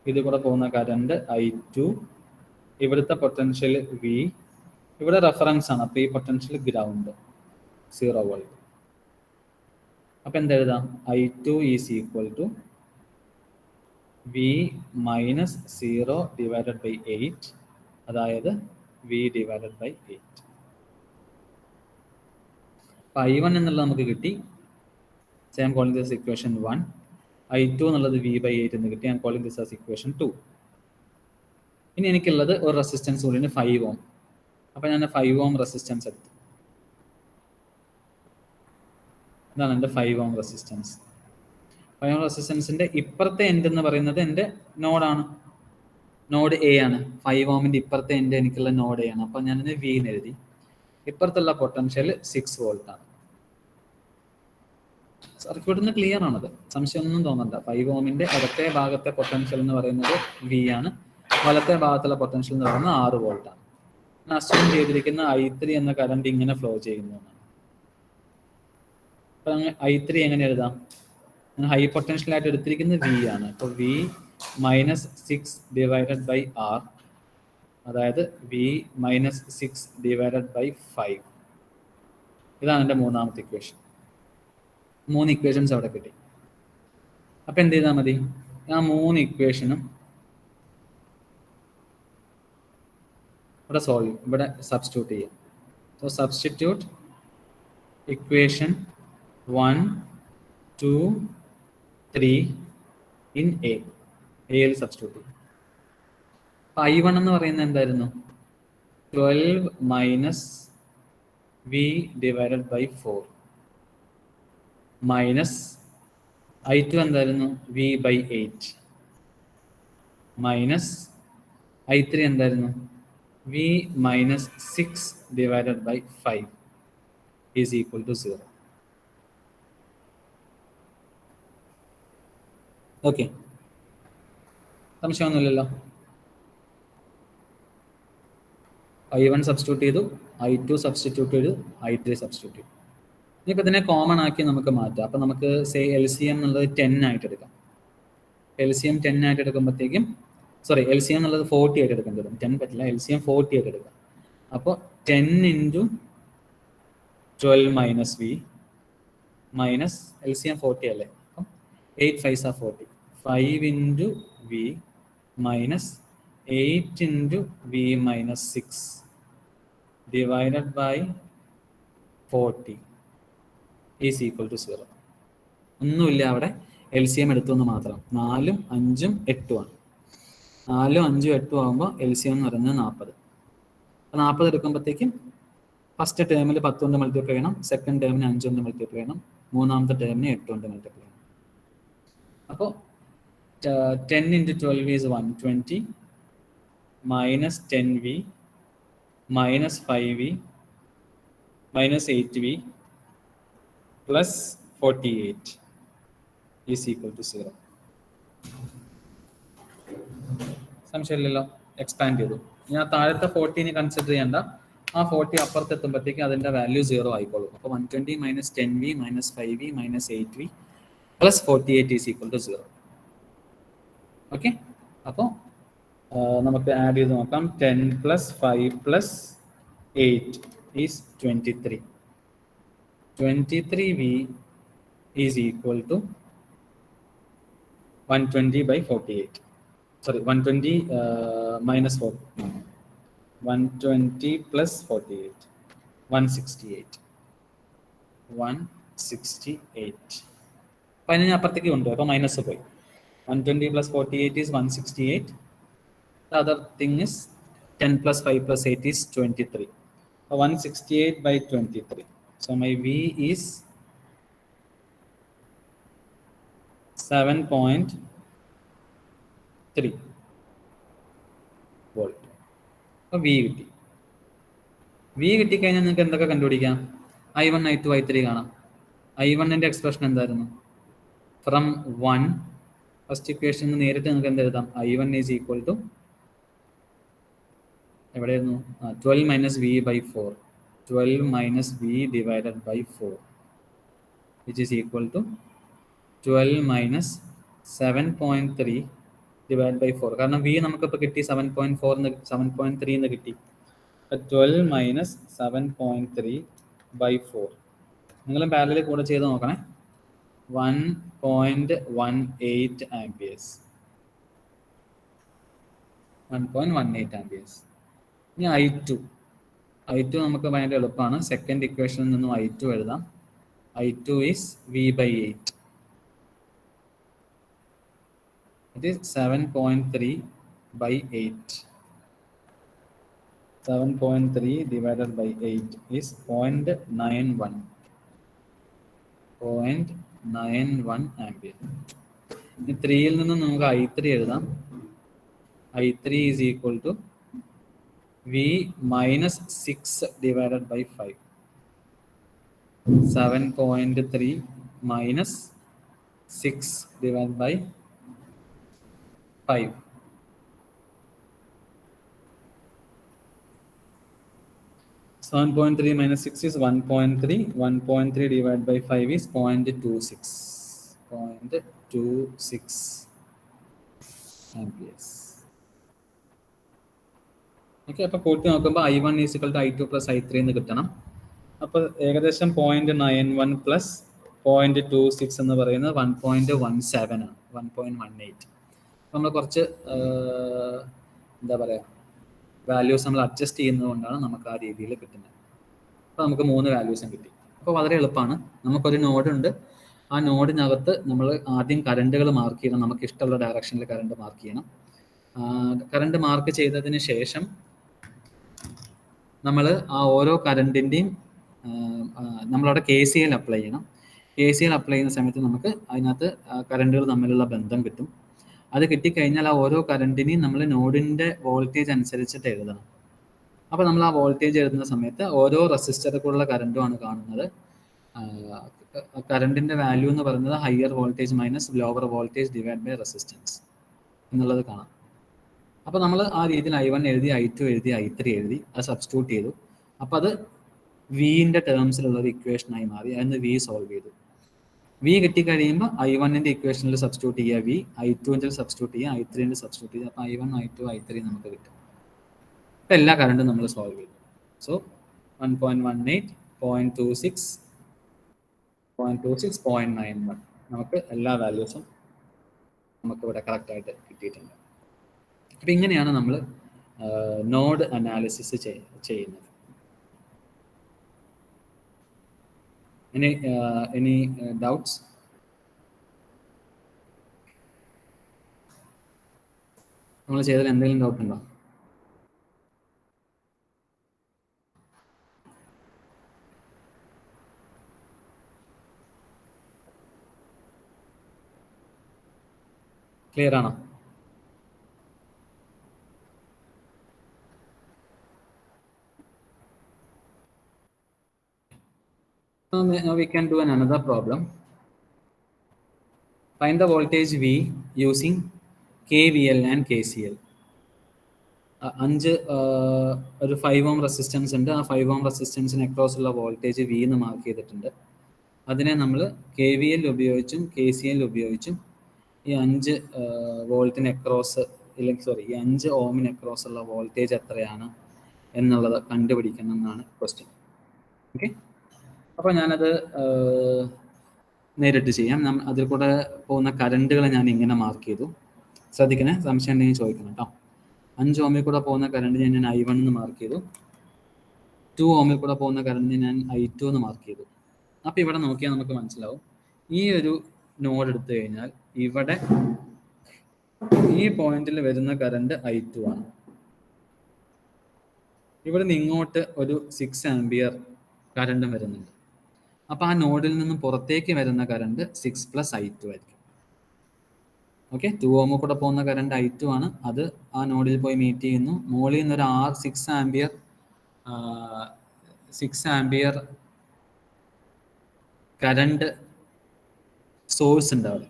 ഇത് കൂടെ പോകുന്ന കറണ്ട് I2. ഇവിടുത്തെ പൊട്ടൻഷ്യൽ V. ഇവിടെ റെഫറൻസ് ആണ്. അപ്പോൾ ഈ പൊട്ടൻഷ്യൽ ഗ്രൗണ്ട് 0 വോൾട്ട്. അപ്പം എന്തെഴുതാം? I2 is equal to V minus 0 divided by 8. അതായത് V ഡിവൈഡഡ് ബൈ 8. അപ്പം I1 എന്നുള്ളത് നമുക്ക് കിട്ടി. I am calling this equation 1. I2 എന്നുള്ളത് V/8 എന്ന് കിട്ടി. I am calling this as equation 2. ഇനി എനിക്കുള്ളത് ഒരു റെസിസ്റ്റൻസ് കൂടി 5 ഓം. അപ്പം ഞാൻ 5 ഓം റെസിസ്റ്റൻസ് എടുത്തു. ഇതാണ് എൻ്റെ 5 ഓം റെസിസ്റ്റൻസ്. 5 ഓം റെസിസ്റ്റൻസിൻ്റെ ഇപ്പുറത്തെ എൻഡ് എന്ന് പറയുന്നത് എൻ്റെ നോഡാണ്. നോഡ് എ ആണ്. 5 ഓമിൻ്റെ ഇപ്പുറത്തെ എൻ്റെ എനിക്കുള്ള നോഡ് എ ആണ്. അപ്പോൾ ഞാനത് വി എന്ന് എഴുതി. ഇപ്പുറത്തുള്ള പൊട്ടൻഷ്യൽ 6 വോൾട്ട് ആണ്. സർക്യൂട്ടിൽ നിന്ന് ക്ലിയർ ആണത്, സംശയമൊന്നും തോന്നണ്ട. 5 ഓമിൻ്റെ ഇടത്തെ ഭാഗത്തെ പൊട്ടൻഷ്യൽ എന്ന് പറയുന്നത് വി ആണ്, വലത്തെ ഭാഗത്തുള്ള പൊട്ടൻഷ്യൽ എന്ന് പറയുന്നത് 6 വോൾട്ട് ആണ്. അസ്യൂം ചെയ്തിരിക്കുന്ന I3 എന്ന കറണ്ട് ഇങ്ങനെ ഫ്ലോ ചെയ്യുന്നു. അപ്പൊ I3 എങ്ങനെ എഴുതാം? ഹൈ പൊട്ടൻഷ്യൽ ആയിട്ട് എടുത്തിരിക്കുന്നത് വി ആണ്. അപ്പോൾ വി -6 ഡിവൈഡഡ് ബൈ ആർ, അതായത് വി -6 ഡിവൈഡഡ് ബൈ 5. ഇതാണ് എൻ്റെ മൂന്നാമത്തെ ഇക്വേഷൻ. 3 ഇക്വേഷൻസ് അവിടെ കിട്ടി. അപ്പൊ എന്ത് ചെയ്താൽ മതി? ആ 3 ഇക്വേഷനും ഇവിടെ സോൾവ് ചെയ്യും, ഇവിടെ സബ്സ്റ്റിറ്റ്യൂട്ട് ചെയ്യാം. സോ സബ്സ്റ്റിറ്റ്യൂട്ട് ഇക്വേഷൻ 1, 2, 3 ഇൻ എയിൽ സബ്സ്റ്റിറ്റ്യൂട്ട് ചെയ്യും. I1 എന്ന് പറയുന്നത് എന്തായിരുന്നു? 12 minus V divided by 4 minus I2 എന്തായിരുന്നു? വി ബൈ 8 മൈനസ് I3 എന്തായിരുന്നു? V -6 divided by 5 is equal to 0. Okay, സംശയമൊന്നുമില്ലല്ലോ. I1 സബ്സ്റ്റിറ്റ്യൂട്ട് ചെയ്തു, I2 സബ്സ്റ്റിറ്റ്യൂട്ട് ചെയ്തു, I3 സബ്സ്റ്റിറ്റ്യൂട്ട് ചെയ്തു. ഇനിയിപ്പോൾ ഇതിനെ കോമൺ ആക്കി നമുക്ക് മാറ്റാം. അപ്പം നമുക്ക് LCM എന്നുള്ളത് 10 ആയിട്ട് എടുക്കാം. LCM 10 ആയിട്ട് എടുക്കുമ്പോഴത്തേക്കും, സോറി, LCM എന്നുള്ളത് 40 ആയിട്ട് എടുക്കേണ്ടി വരും. 10 പറ്റില്ല, LCM 40 ആയിട്ട് എടുക്കാം. അപ്പോൾ 10 into 12 minus V minus LCM 40 അല്ലേ, അപ്പം 8 5s are 40. 5 into V minus 8 into V minus 6 divided by 40 is equal to 0. ഒന്നുമില്ല അവിടെ, LCM എടുത്തെന്ന് മാത്രം. 4ഉം 5ഉം 8ഉം ആണ്. 4ഉം 5ഉം 8ഉം ആകുമ്പോൾ LCM എന്ന് പറയുന്നത് 40. 40 എടുക്കുമ്പോഴത്തേക്കും ഫസ്റ്റ് ടേമിൽ 10 കൊണ്ട് മൾട്ടിപ്ലൈ ചെയ്യണം, സെക്കൻഡ് ടേമിന് 5 കൊണ്ട് മൾട്ടിപ്ലൈ ചെയ്യണം, മൂന്നാമത്തെ ടേമിന് 8 കൊണ്ട് മൾട്ടിപ്ലൈ ചെയ്യണം. അപ്പോൾ 10 into 12 is 120 minus 10v minus 5v minus 8v plus 48 is equal to 0. സംശയമില്ലല്ലോ. എക്സ്പാൻഡ് ചെയ്തു. ഞാൻ താഴത്തെ 40 കൺസിഡർ ചെയ്യേണ്ട, ആ 40 അപ്പുറത്ത് എത്തുമ്പോഴത്തേക്ക് അതിൻ്റെ വാല്യൂ 0 ആയിക്കോളും. അപ്പോൾ 120 minus 10v minus 5v minus 8v plus 48 is equal to 0. Okay, അപ്പോൾ നമുക്ക് ആഡ് ചെയ്ത് നോക്കാം. 10 plus 5 plus 8 is 23. 23v is equal to 120 by 48. Sorry, 120 minus 4. 120 plus 48. 168. 168. അപ്പോൾ അതിന് അപ്പുറത്തേക്ക് ഉണ്ട്, അപ്പോൾ മൈനസ് പോയി. 120 plus 48 is 168. The other thing is 10 plus 5 plus 8 is 23. So 168 by 23. So my V is 7.3 volt. അപ്പോൾ വി കിട്ടി. വി കിട്ടിക്കഴിഞ്ഞാൽ നിങ്ങൾക്ക് എന്തൊക്കെ കണ്ടുപിടിക്കാം? I1, I2, I3 കാണാം. I1ൻ്റെ എക്സ്പ്രഷൻ എന്തായിരുന്നു? ഫ്രം 1 ഫസ്റ്റ് ഇക്വേഷൻ നേരിട്ട് നിങ്ങൾക്ക് എന്ത് എഴുതാം? I1 ഈസ് ഈക്വൽ ടു എവിടെയായിരുന്നു? 12 minus V by 4. 12 minus V divided by 4 which is equal to 12 minus 7.3 divide by 4. കാരണം വി നമുക്കിപ്പോൾ കിട്ടി 7.3 എന്ന് കിട്ടി. 12 മൈനസ് 7.3 ബൈ 4. നിങ്ങളും പാരലൽ കൂടെ ചെയ്ത് നോക്കണേ. 1.18 ആംപിയേഴ്സ്. 1.18 ആംപിയേഴ്സ്. ഇനി I2 നമുക്ക് ഭയങ്കര എളുപ്പമാണ്. സെക്കൻഡ് ഇക്വേഷനിൽ നിന്നും I2 എഴുതാം. I2 is V by 8. It is 7.3 by 8. 7.3 divided by 8 is 0.91. 0.91 ampere. ഇനി 3യിൽ നിന്ന് നമുക്ക് I3 എഴുതാം. I3 is equal to V minus 6 divided by 5. 7.3 minus 6 divided by 5. So 1.3 minus 6 is 1.3. 1.3 divided by 5 is 0.26. 0.26 amperes. Okay, അപ്പോൾ കൂട്ടി നോക്കുമ്പോൾ I1 is equal to I2 plus I3 എന്ന് കിട്ടണം. അപ്പോൾ ഏകദേശം 0.91 പ്ലസ് 0.26 എന്ന് പറയുന്നത് 1.17 ആണ്, 1.18. അപ്പോൾ നമ്മൾ കുറച്ച് എന്താ പറയുക, വാല്യൂസ് നമ്മൾ അഡ്ജസ്റ്റ് ചെയ്യുന്നതുകൊണ്ടാണ് നമുക്ക് ആ രീതിയിൽ കിട്ടുന്നത്. അപ്പോൾ നമുക്ക് 3 വാല്യൂസും കിട്ടി. അപ്പോൾ വളരെ എളുപ്പമാണ്. നമുക്കൊരു നോഡുണ്ട്. ആ നോഡിനകത്ത് നമ്മൾ ആദ്യം കറണ്ടുകൾ മാർക്ക് ചെയ്യണം. നമുക്ക് ഇഷ്ടമുള്ള ഡയറക്ഷനിൽ കറണ്ട് മാർക്ക് ചെയ്യണം. കറണ്ട് മാർക്ക് ചെയ്തതിന് ശേഷം നമ്മൾ ആ ഓരോ കറണ്ടിൻ്റെയും നമ്മളവിടെ KCL അപ്ലൈ ചെയ്യണം. KCL അപ്ലൈ ചെയ്യുന്ന സമയത്ത് നമുക്ക് അതിനകത്ത് കറണ്ടുകൾ തമ്മിലുള്ള ബന്ധം കിട്ടും. അത് കിട്ടിക്കഴിഞ്ഞാൽ ആ ഓരോ കറണ്ടിനെയും നമ്മൾ നോഡിൻ്റെ വോൾട്ടേജ് അനുസരിച്ചിട്ട് എഴുതണം. അപ്പോൾ നമ്മൾ ആ വോൾട്ടേജ് എഴുതുന്ന സമയത്ത് ഓരോ റെസിസ്റ്ററിലുള്ള കറണ്ടുമാണ് കാണുന്നത്. കറണ്ടിൻ്റെ വാല്യൂ എന്ന് പറയുന്നത് higher voltage minus lower voltage divide by resistance എന്നുള്ളത് കാണാം. അപ്പോൾ നമ്മൾ ആ രീതിയിൽ I1 എഴുതി, I2 എഴുതി, I3 എഴുതി, അത് സബ്സ്റ്റിറ്റ്യൂട്ട് ചെയ്തു. അപ്പോൾ അത് വിൻ്റെ ടേംസിലുള്ള ഒരു ഇക്വേഷനായി മാറി. അതിന് V സോൾവ് ചെയ്തു. V കിട്ടിക്കഴിയുമ്പോൾ I1ൻ്റെ ഇക്വേഷനിൽ സബ്സ്റ്റിറ്റ്യൂട്ട് ചെയ്യുക V, I2ൻ്റെ സബ്സ്റ്റിറ്റ്യൂട്ട് ചെയ്യുക, I3ൻ്റെ സബ്സ്റ്റിറ്റ്യൂട്ട് ചെയ്യുക. അപ്പോൾ I1, I2, I3 നമുക്ക് കിട്ടും. അപ്പോൾ എല്ലാ കറണ്ടും നമ്മൾ സോൾവ് ചെയ്തു. സോ 1.18, 0.26, 0.26, 0.91 നമുക്ക് എല്ലാ വാല്യൂസും നമുക്കിവിടെ കറക്റ്റായിട്ട് കിട്ടിയിട്ടുണ്ട്. അപ്പം ഇങ്ങനെയാണ് നമ്മൾ നോഡ് അനാലിസിസ് ചെയ്യുന്നത്. Any doubts? നമ്മൾ ചെയ്തതിൽ എന്തെങ്കിലും ഡൗട്ട് ഉണ്ടോ? ക്ലിയർ ആണോ? Now we can do another problem. Find the voltage V using KVL and KCL. ഒരു 5 ohm റെസിസ്റ്റൻസ് ഉണ്ട്. ആ 5 ohm റെസിസ്റ്റൻസിന് അക്രോസ് ഉള്ള വോൾട്ടേജ് V എന്ന് മാർക്ക് ചെയ്തിട്ടുണ്ട്. അതിനെ നമ്മൾ KVL ഉപയോഗിച്ചും KCL ഉപയോഗിച്ചും ഈ 5 വോൾട്ടിന് അക്രോസ് ഈ 5 ഓമിന് അക്രോസ് ഉള്ള വോൾട്ടേജ് എത്രയാണ് എന്നുള്ളത് കണ്ടുപിടിക്കണം എന്നാണ് ക്വസ്റ്റ്യൻ. ഓക്കെ, അപ്പോൾ ഞാനത് നേരിട്ട് ചെയ്യാം. അതിൽ കൂടെ പോകുന്ന കറണ്ടുകൾ ഞാൻ ഇങ്ങനെ മാർക്ക് ചെയ്തു. ശ്രദ്ധിക്കണേ, സംശയം ഉണ്ടെങ്കിൽ ചോദിക്കണം കേട്ടോ. 5 ഓമിൽ കൂടെ പോകുന്ന കറണ്ട് ഞാൻ I1 എന്ന് മാർക്ക് ചെയ്തു. 2 ഓമിൽ കൂടെ പോകുന്ന കറണ്ട് ഞാൻ I2 എന്ന് മാർക്ക് ചെയ്തു. അപ്പോൾ ഇവിടെ നോക്കിയാൽ നമുക്ക് മനസ്സിലാവും, ഈ ഒരു നോഡ് എടുത്തു കഴിഞ്ഞാൽ ഇവിടെ ഈ പോയിന്റിൽ വരുന്ന കറണ്ട് I2 ആണ്. ഇവിടെ നിന്ന് ഇങ്ങോട്ട് ഒരു 6 ആംപിയർ കറണ്ടും വരുന്നുണ്ട്. അപ്പോൾ ആ നോഡിൽ നിന്നും പുറത്തേക്ക് വരുന്ന കറണ്ട് 6 + I2 ആയിരിക്കും. ഓക്കെ, 2 ഓമിൽ കൂടെ പോകുന്ന കറണ്ട് I2 ആണ്. അത് ആ നോഡിൽ പോയി മീറ്റ് ചെയ്യുന്നു. മുകളിൽ നിന്നൊരു 6 ആംപിയർ കറണ്ട് സോഴ്സ് ഉണ്ട് അവിടെ.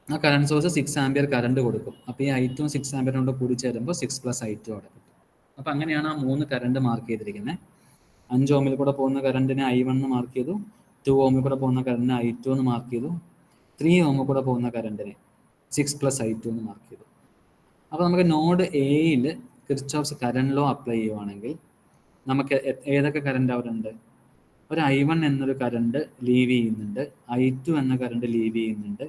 ആ കറണ്ട് സോഴ്സ് 6 ആംപിയർ കറണ്ട് കൊടുക്കും. അപ്പോൾ ഈ I2 6 ആംപിയറിനോട് കൂടി ചേരുമ്പോൾ 6 + I2 അവിടെ കിട്ടും. അപ്പോൾ അങ്ങനെയാണ് ആ 3 കറണ്ട് മാർക്ക് ചെയ്തിരിക്കുന്നത്. 5 ഓമിൽ കൂടെ പോകുന്ന കറണ്ടിനെ I1 എന്ന് മാർക്ക് ചെയ്തു. 2 ഓമിൽ കൂടെ പോകുന്ന കറണ്ടിനെ I2 എന്ന് മാർക്ക് ചെയ്തു. 3 ഓമിൽ കൂടെ പോകുന്ന കറണ്ടിനെ 6 + I2 എന്ന് മാർക്ക് ചെയ്തു. അപ്പോൾ നമുക്ക് നോഡ് എയിൽ കിർച്ചോഫ്സ് കറണ്ട് ലോ അപ്ലൈ ചെയ്യുവാണെങ്കിൽ നമുക്ക് ഏതൊക്കെ കറണ്ട് അവിടെ ഉണ്ട്? ഒരു I1 എന്നൊരു കറണ്ട് ലീവ് ചെയ്യുന്നുണ്ട്, I2 എന്ന കറണ്ട് ലീവ് ചെയ്യുന്നുണ്ട്.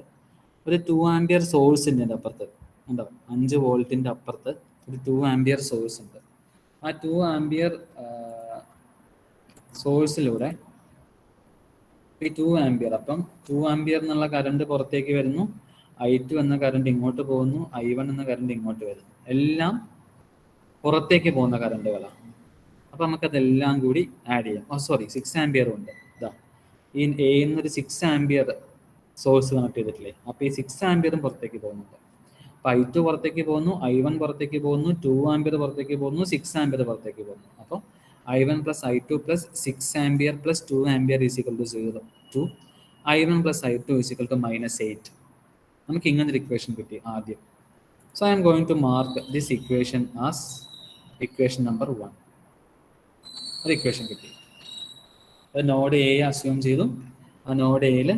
ഒരു 2 ആംപിയർ സോഴ്സ് ഉണ്ട് അപ്പുറത്ത്, ഉണ്ടോ? 5 വോൾട്ടിൻ്റെ അപ്പുറത്ത് ഒരു 2 ആംപിയർ സോഴ്സ് ഉണ്ട്. ആ 2 ആംപിയർ സോഴ്സിലൂടെ ഈ 2 ആംപിയർ, അപ്പം 2 ആംപിയർ എന്നുള്ള കറണ്ട് പുറത്തേക്ക് വരുന്നു, I2 എന്ന കറണ്ട് ഇങ്ങോട്ട് പോകുന്നു, I1 എന്ന കറണ്ട് ഇങ്ങോട്ട് വരുന്നു. എല്ലാം പുറത്തേക്ക് പോകുന്ന കറണ്ടുകളാണ്. അപ്പം നമുക്കതെല്ലാം കൂടി ആഡ് ചെയ്യാം. 6 ആംപിയറും ഉണ്ട്. ഇതാ ഈ എ എന്നൊരു 6 ആംപിയർ സോഴ്സ് കണക്ട് ചെയ്തിട്ടില്ലേ? അപ്പോൾ ഈ 6 ആംപിയറും പുറത്തേക്ക് പോകുന്നുണ്ട്. അപ്പോൾ I2 പുറത്തേക്ക് പോകുന്നു, I1 പുറത്തേക്ക് പോകുന്നു, 2 ആംപിയർ പുറത്തേക്ക് പോകുന്നു, 6 ആംപിയർ പുറത്തേക്ക് പോകുന്നു. അപ്പോൾ I1 plus I2 plus 6 ampere plus 2 ampere is equal to 0 to I1 plus I2 is equal to -8. നമുക്ക് ഇങ്ങനൊരു ഇക്വേഷൻ കിട്ടി ആദ്യം. So I'm going to mark this equation as equation number 1. ഒരു ഇക്വേഷൻ കിട്ടി. നോഡ് എ അസ്യൂം ചെയ്തു. ആ നോഡ് എയിൽ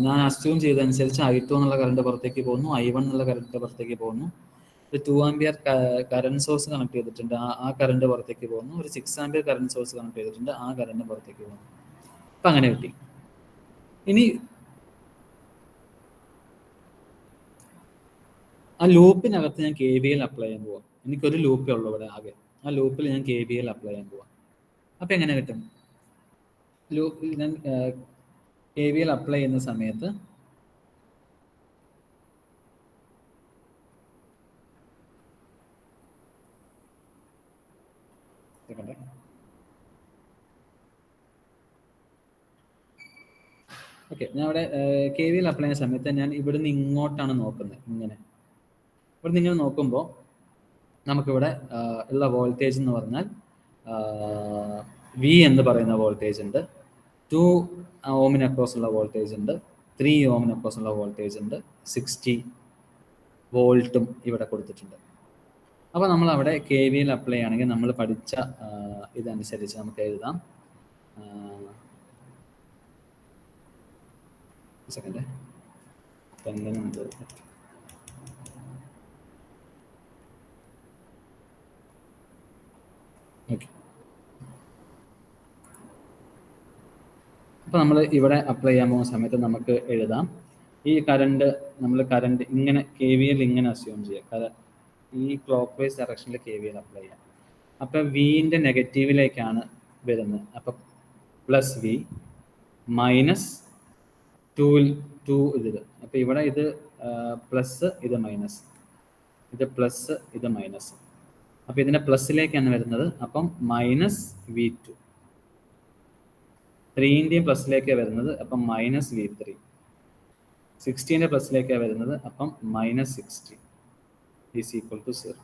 ഞാൻ അസ്യൂം ചെയ്തതനുസരിച്ച് I2 എന്നുള്ള കറണ്ട് പുറത്തേക്ക് പോകുന്നു, I1 എന്നുള്ള കറണ്ട് പുറത്തേക്ക് പോകുന്നു. ഒരു 2 ആംപിയർ കറണ്ട് സോഴ്സ് കണക്ട് ചെയ്തിട്ടുണ്ട്, ആ കറണ്ട് പുറത്തേക്ക് പോകുന്നു. ഒരു 6 ആംപിയർ കറണ്ട് സോഴ്സ് കണക്ട് ചെയ്തിട്ടുണ്ട്, ആ കറണ്ട് പുറത്തേക്ക് പോകുന്നു. അപ്പം അങ്ങനെ കിട്ടി. ഇനി ആ ലൂപ്പിനകത്ത് ഞാൻ KVL അപ്ലൈ ചെയ്യാൻ പോവാം. എനിക്കൊരു ലൂപ്പേ ഉള്ളൂ ഇവിടെ ആകെ. ആ ലൂപ്പിൽ ഞാൻ KVL അപ്ലൈ ചെയ്യാൻ പോവാം. അപ്പം എങ്ങനെ കിട്ടും? ലൂപ്പിൽ ഞാൻ KVL അപ്ലൈ ചെയ്യുന്ന സമയത്ത് ഓക്കെ, ഞാൻ ഇവിടെ KVL അപ്ലൈ ചെയ്യുന്ന സമയത്ത് ഞാൻ ഇവിടുന്ന് ഇങ്ങോട്ടാണ് നോക്കുന്നത്. ഇവിടുന്ന് ഇങ്ങനെ നോക്കുമ്പോൾ നമുക്കിവിടെ ഉള്ള വോൾട്ടേജ് എന്ന് പറഞ്ഞാൽ V എന്ന് പറയുന്ന വോൾട്ടേജ് ഉണ്ട്, 2 ഓമിന് അക്രോസ് ഉള്ള വോൾട്ടേജ് ഉണ്ട്, 3 ഓമിന് അക്രോസ് ഉള്ള വോൾട്ടേജ് ഉണ്ട്, 60 വോൾട്ടും ഇവിടെ കൊടുത്തിട്ടുണ്ട്. അപ്പോൾ നമ്മൾ അവിടെ KVL അപ്ലൈ ആണെങ്കിൽ നമ്മൾ പഠിച്ച ഇതനുസരിച്ച് നമുക്ക് എഴുതാം. Second okay. അപ്പോൾ നമ്മൾ ഇവിടെ അപ്ലൈ ചെയ്യാൻ പോകുന്ന സമയത്ത് നമുക്ക് എഴുതാം, ഈ കറണ്ട് ഇങ്ങനെ KVL ഇങ്ങനെ അസ്യൂം ചെയ്യാം. ഈ ക്ലോക്ക് വൈസ് ഡയറക്ഷനിൽ KVL അപ്ലൈ ചെയ്യാം. അപ്പോൾ വിൻ്റെ നെഗറ്റീവിലേക്കാണ് വരുന്നത്. അപ്പം +V മൈനസ് 2 ഇത്. അപ്പോൾ ഇവിടെ ഇത് പ്ലസ്, ഇത് മൈനസ്, ഇത് പ്ലസ്, ഇത് മൈനസ്. അപ്പോൾ ഇതിൻ്റെ പ്ലസ്സിലേക്കാണ് വരുന്നത്. അപ്പം -V2. 3ൻ്റെയും പ്ലസ്സിലേക്കാണ് വരുന്നത്. അപ്പം -V3. 60ൻ്റെ പ്ലസ്സിലേക്കാണ് വരുന്നത്. അപ്പം -60 ഈസ് ഈക്വൽ ടു 0.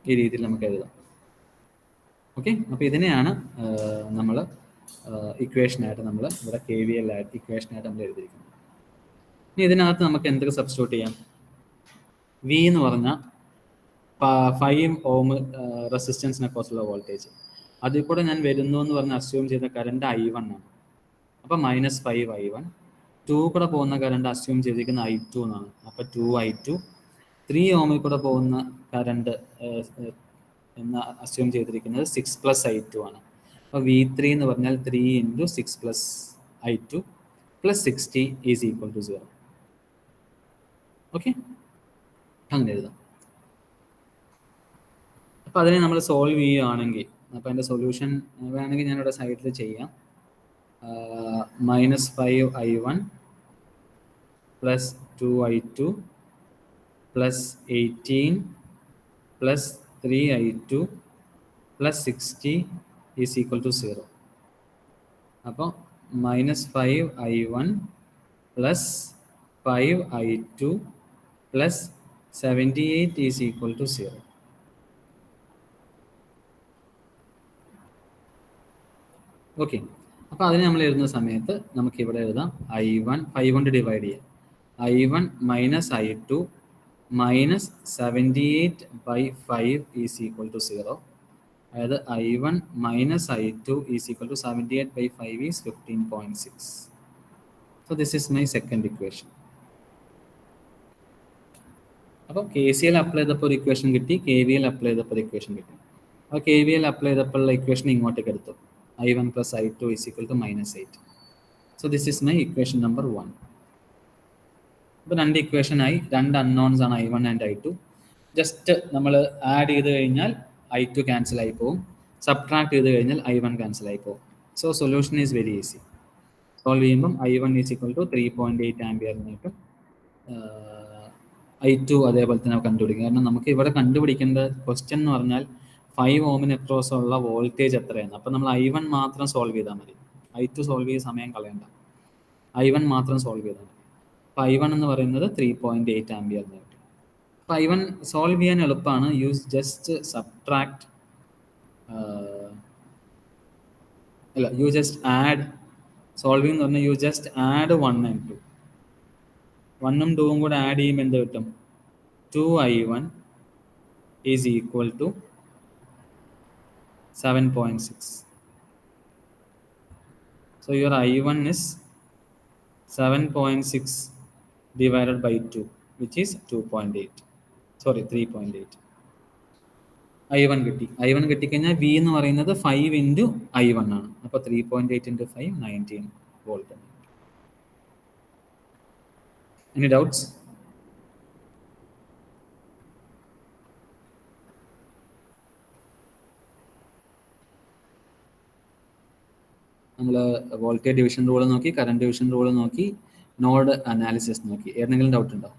ഈ രീതിയിൽ നമുക്ക് എഴുതാം. ഓക്കെ, അപ്പോൾ ഇതിനെയാണ് നമ്മൾ ഇക്വേഷനായിട്ട് നമ്മൾ ഇവിടെ KVL ഇക്വേഷനായിട്ട് നമ്മൾ എഴുതിയിരിക്കുന്നത്. ഇനി ഇതിനകത്ത് നമുക്ക് എന്തൊക്കെ സബ്സ്റ്റിറ്റ്യൂട്ട് ചെയ്യാം? V എന്ന് പറഞ്ഞാൽ 5 ഓം റെസിസ്റ്റൻസിനെ കുറിച്ചുള്ള വോൾട്ടേജ്, അതിൽ കൂടെ ഞാൻ വരുന്നു എന്ന് പറഞ്ഞ് അസ്യൂം ചെയ്ത കറണ്ട് I1 ആണ്. അപ്പം -5 I1. 2 കൂടെ പോകുന്ന കറണ്ട് അസ്യൂം ചെയ്തിരിക്കുന്ന I2 എന്നാണ്. അപ്പം 2 I2. 3 ഓമിൽ കൂടെ പോകുന്ന കറണ്ട് എന്ന് അസ്യൂം ചെയ്തിരിക്കുന്നത് 6 + I2 ആണ്. അപ്പോൾ V3 എന്ന് പറഞ്ഞാൽ 3 × 6 + I2 + 60 is equal to 0. Okay, അങ്ങനെ എഴുതാം. അപ്പോൾ അതിനെ നമ്മൾ സോൾവ് ചെയ്യുകയാണെങ്കിൽ, അപ്പോൾ അതിൻ്റെ സൊല്യൂഷൻ വേണമെങ്കിൽ ഞാനിവിടെ സൈഡിൽ ചെയ്യാം. -5 I1 + 2 I2 + 18 + 3 I2 + 60 is equal to 0. അപ്പോൾ -5 I1 + 5 I2 + 78 is equal to 0. Okay, അപ്പോൾ അതിന് നമ്മൾ എഴുതുന്ന സമയത്ത് നമുക്ക് ഇവിടെ എഴുതാം I1 5 കൊണ്ട് ഡിവൈഡ് ചെയ്യാം. I1 - I2 - 78/5 is equal to 0. അതായത് I1 - I2 is equal to 78/5 is 15.6. So this is my second equation. അപ്പോൾ KCL അപ്ലൈ ചെയ്തപ്പോൾ ഒരു ഇക്വേഷൻ കിട്ടി, KVL അപ്ലൈ ചെയ്തപ്പോൾ ഒരു ഇക്വേഷൻ കിട്ടി. അപ്പോൾ KVL അപ്ലൈ ചെയ്തപ്പോഴുള്ള ഇക്വേഷൻ ഇങ്ങോട്ടേക്ക് എടുത്തു. I1 + I2 is equal to -8. So this is my equation number 1. അപ്പോൾ 2 ഇക്വേഷനായി, 2 അൺനോൺസ് ആണ് I1 ആൻഡ് I2. ജസ്റ്റ് നമ്മൾ ആഡ് ചെയ്ത് കഴിഞ്ഞാൽ I2 ക്യാൻസൽ ആയി പോകും, സബ്ട്രാക്ട് ചെയ്ത് കഴിഞ്ഞാൽ I1 ക്യാൻസൽ ആയി പോകും. So solution is very easy. Solve ചെയ്യുമ്പം I1 is equal to 3.8 ampere എന്ന് കിട്ടും. I2 അതേപോലെ തന്നെ കണ്ടുപിടിക്കും. കാരണം നമുക്ക് ഇവിടെ കണ്ടുപിടിക്കേണ്ട ക്വസ്റ്റ്യൻ എന്ന് പറഞ്ഞാൽ 5 ഓമിന് അക്രോസ് ഉള്ള വോൾട്ടേജ് എത്രയാണ്. അപ്പം നമ്മൾ I1 മാത്രം സോൾവ് ചെയ്താൽ മതി. I2 സോൾവ് ചെയ്ത് സമയം കളയണ്ട, I1 മാത്രം സോൾവ് ചെയ്താൽ മതി. അപ്പോൾ I1 എന്ന് പറയുന്നത് 3.8 ആംബിയർ എന്ന് കിട്ടും. അപ്പോൾ I1 സോൾവ് ചെയ്യാൻ എളുപ്പമാണ്. യൂസ് ജസ്റ്റ് സബ്ട്രാക്ട് അല്ല യു ജസ്റ്റ് ആഡ് സോൾവിങ് എന്ന് പറഞ്ഞാൽ യു ജസ്റ്റ് ആഡ് 1 and 2. 1ഉം 2ഉം കൂടെ ആഡ് ചെയ്യുമ്പോൾ എന്ത് കിട്ടും? 2I1 is equal to 7.6. So your I1 is 7.6 divided by 2, which is 2.8. Sorry, 3.8. I1 കിട്ടി. I1 കിട്ടിക്കഴിഞ്ഞാൽ V എന്ന് പറയുന്നത് 5 into I1 ആണ്. അപ്പോൾ 3.8 into 5, 19 വോൾട്ട്. Any doubts? നമ്മൾ വോൾട്ടേജ് ഡിവിഷൻ റൂൾ നോക്കി, കറണ്ട് ഡിവിഷൻ റൂൾ നോക്കി, നോഡ് അനാലിസിസ് നോക്കി. ഏതെങ്കിലും ഡൗട്ട് ഉണ്ടോ?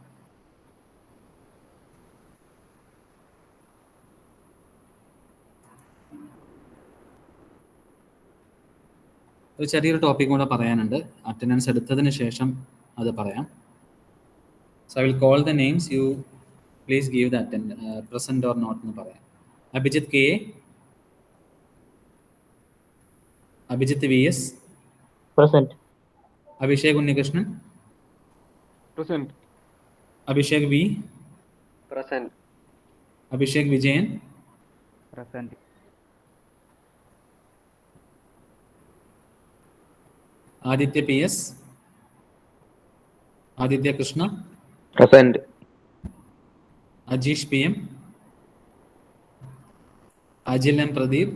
ഒരു ചെറിയൊരു ടോപ്പിക് കൂടെ പറയാനുണ്ട്. അറ്റൻഡൻസ് എടുത്തതിന് ശേഷം അത് പറയാം. So I will call the names. You please give the present or not എന്ന് പറയാം. Abhijith K A, Abhijith V S, Present. Abhishek Unnikrishnan, Present. Abhishek V, Present. Abhishek Vijayan, Present. Aditya P S, Aditya Krishna, Present. Ajeesh P M, Ajil M Pradeep,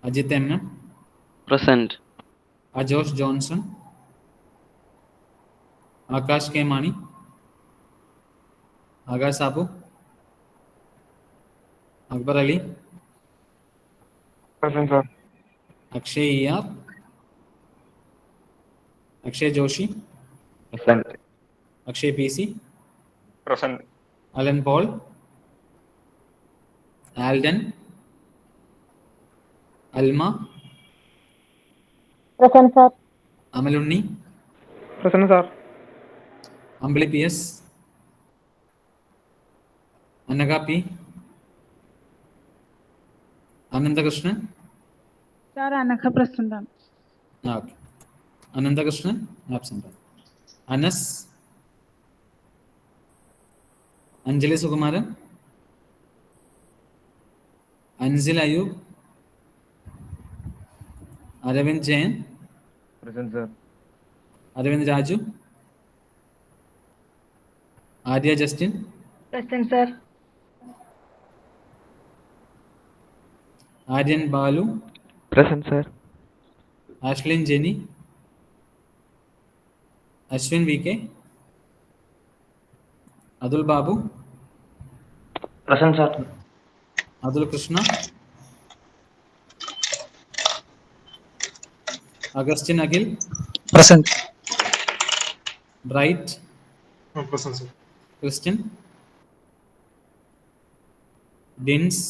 Ajith M M, Present. Ajosh Johnson, Akash K Mani, Akash Sabu, Akbar Ali, Present, sir. Akshay E R, Akshay Joshi, Present. Akshay P C, Present. Alan Paul, Alden, Alma, Present, sir. Amalunni, Present, sir. Ambili P S, Anagha P, Ananthakrishnan. Sir, Anakha present ആണ്. ഓക്കെ, അനന്തകൃഷ്ണൻ ആബ്സെന്റ് ആണ്. Anas, Anjali Sukumaran, Ansil Ayub, Aravind Jayan, Present, sir. Aravind Raju, Arya Justin, Present, sir. Aryan Balu, Present, sir. Ashlin Jeni, Ashwin V K, Athul Babu, Present, sir. Athul Krishna, Augustine Akhil, Present. Bright, Present, sir. Christian, Dins,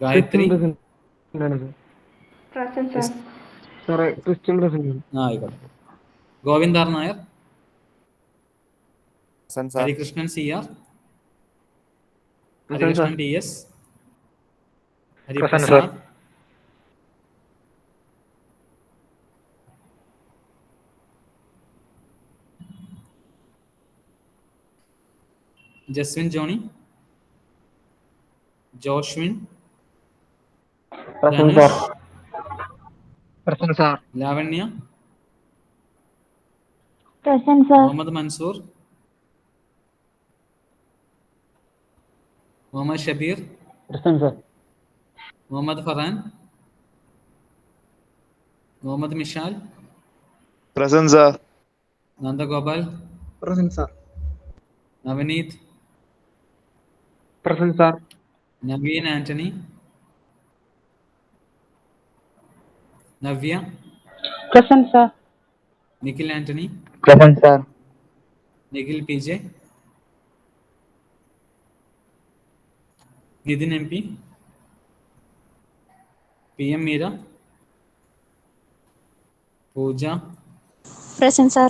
Gayathri. Present, sir. Sir, Christian present. ആയിക്കോട്ടെ. ഗോവിന്ദാർ Nair, Present, sir. Harikrishnan C R, Present, Harikrishnan sir. T S, Present, Hariprasad, Jaswin Johny, Joshwin, Present, Dhanush, sir. Present, sir. Lavanya, Present, sir. Muhammad Mansoor, Muhammad Shabeer, Present, sir. Muhammad Farhan, Muhammad Mishal, Present, sir. Nandagopal, Present, sir. Navneeth, Present, sir. Naveen Antony, Navya, Present, sir. Nikhil Antony, Present, sir. Nikhil P J, Nithin M P, P M Meera, Pooja, Present, sir.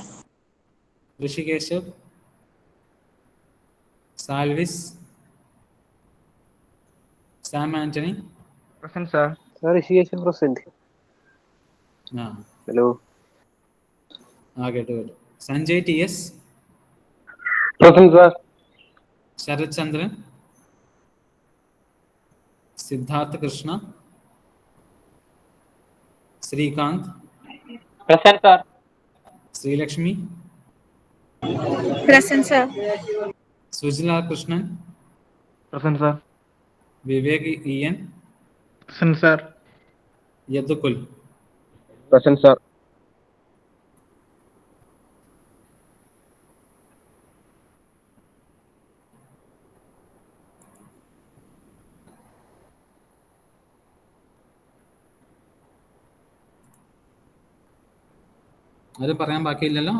Rishikeshav, Salvis, Sam Antony. Present, sir. Sir, Ishiyeshan present. ആ Hello. കേട്ടു. Sanjay T S, Present, sir. Sarath Chandran, Siddhartha Krishna, Srikanth, Present, sir. Sreelakshmi, Present, sir. Sujila Krishnan, Present, sir. Vivek Ian, Present, sir. Yadukul. Present, sir. അത് പറയാൻ ബാക്കിയില്ലല്ലോ.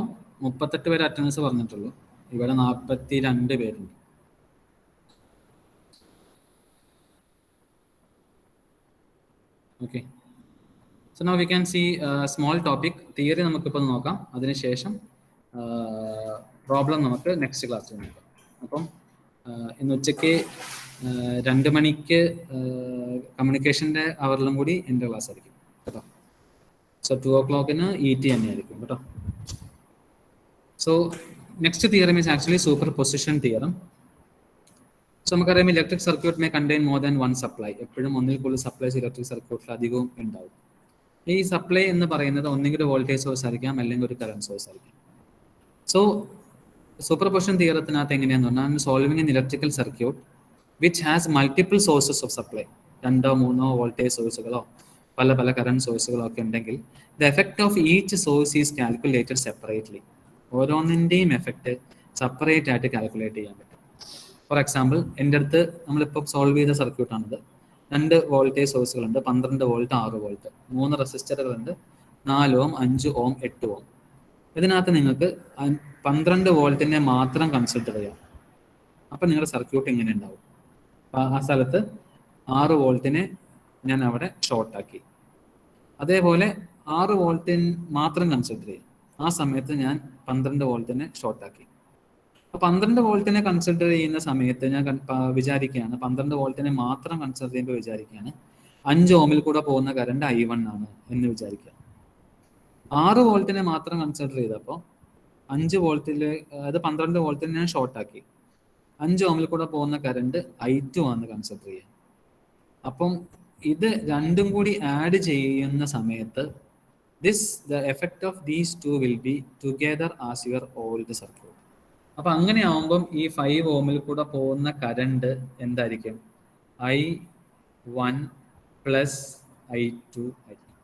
38 പേര് അറ്റൻഡൻസ് പറഞ്ഞിട്ടുള്ളൂ. ഇവിടെ 42 പേരുണ്ട്. Okay, so now we can see small topic theory നമുക്കിപ്പോൾ നോക്കാം. അതിനുശേഷം പ്രോബ്ലം നമുക്ക് നെക്സ്റ്റ് ക്ലാസ്സിൽ നോക്കാം. അപ്പം ഇന്ന് ഉച്ചയ്ക്ക് 2 മണിക്ക് കമ്മ്യൂണിക്കേഷൻ്റെ അവറിലും കൂടി എൻ്റെ ക്ലാസ് ആയിരിക്കും കേട്ടോ. സോ 2 o'clock ET തന്നെയായിരിക്കും കേട്ടോ. So next theorem is actually superposition theorem. So നമുക്കറിയാം electric circuit may contain more than one supply. എപ്പോഴും ഒന്നിൽ കൂടുതൽ സപ്ലൈസ് ഇലക്ട്രിക് സർക്യൂട്ടിൽ അധികവും ഉണ്ടാവും. ഈ സപ്ലൈ എന്ന് പറയുന്നത് ഒന്നെങ്കിൽ ഒരു വോൾട്ടേജ് സോഴ്സ് ആയിരിക്കാം, അല്ലെങ്കിൽ ഒരു കറണ്ട് സോഴ്സ് ആയിരിക്കാം. സോ സൂപ്പർ പൊസിഷൻ തിയറത്തിനകത്ത് എങ്ങനെയാന്ന് പറഞ്ഞാൽ solving in electrical circuit which has multiple sources of supply, 2 or 3 voltage സോഴ്സുകളോ പല പല കറണ്ട് സോഴ്സുകളോ ഒക്കെ ഉണ്ടെങ്കിൽ the effect of each source is calculated separately. ഓരോന്നിൻ്റെയും എഫക്റ്റ് സെപ്പറേറ്റ് ആയിട്ട് കാൽക്കുലേറ്റ് ചെയ്യാൻ പറ്റും. ഫോർ എക്സാമ്പിൾ, എൻ്റെ അടുത്ത് നമ്മളിപ്പോൾ സോൾവ് ചെയ്ത സർക്യൂട്ടാണിത്. 2 വോൾട്ടേജ് സോഴ്സുകളുണ്ട്, 12 വോൾട്ട് 6 വോൾട്ട്, 3 റെസിസ്റ്ററുകളുണ്ട്, 4 ഓം 5 ഓം 8 ഓം. ഇതിനകത്ത് നിങ്ങൾക്ക് 12 വോൾട്ടിനെ മാത്രം കൺസിഡർ ചെയ്യാം. അപ്പം നിങ്ങളുടെ സർക്യൂട്ട് ഇങ്ങനെ ഉണ്ടാവും. ആ സ്ഥലത്ത് 6 വോൾട്ടിനെ ഞാൻ അവിടെ ഷോർട്ടാക്കി. അതേപോലെ 6 വോൾട്ടിന് മാത്രം കൺസിഡർ ചെയ്യും. ആ സമയത്ത് ഞാൻ 12 വോൾട്ടിനെ ഷോർട്ടാക്കി. അപ്പോൾ 12 വോൾട്ടിനെ കൺസിഡർ ചെയ്യുന്ന സമയത്ത് ഞാൻ വിചാരിക്കുകയാണ്, 12 വോൾട്ടിനെ മാത്രം കൺസിഡർ ചെയ്യുമ്പോൾ വിചാരിക്കുകയാണ് 5 ഓമിൽ കൂടെ പോകുന്ന കറണ്ട് I1 ആണ് എന്ന് വിചാരിക്കുക. 6 വോൾട്ടിനെ മാത്രം കൺസിഡർ ചെയ്തപ്പോൾ 5 വോൾട്ടിൽ അത് 12 വോൾട്ടിനെ ഞാൻ ഷോർട്ടാക്കി. 5 ഓമിൽ കൂടെ പോകുന്ന കറണ്ട് I2 ആണ് കൺസിഡർ ചെയ്യുക. അപ്പം ഇത് രണ്ടും കൂടി ആഡ് ചെയ്യുന്ന സമയത്ത് the effect of these two will be together as your old circuit. അപ്പം അങ്ങനെ ആവുമ്പം ഈ 5 ഓമിൽ കൂടെ പോകുന്ന കറണ്ട് എന്തായിരിക്കും? I1 പ്ലസ് I2 ആയിരിക്കും.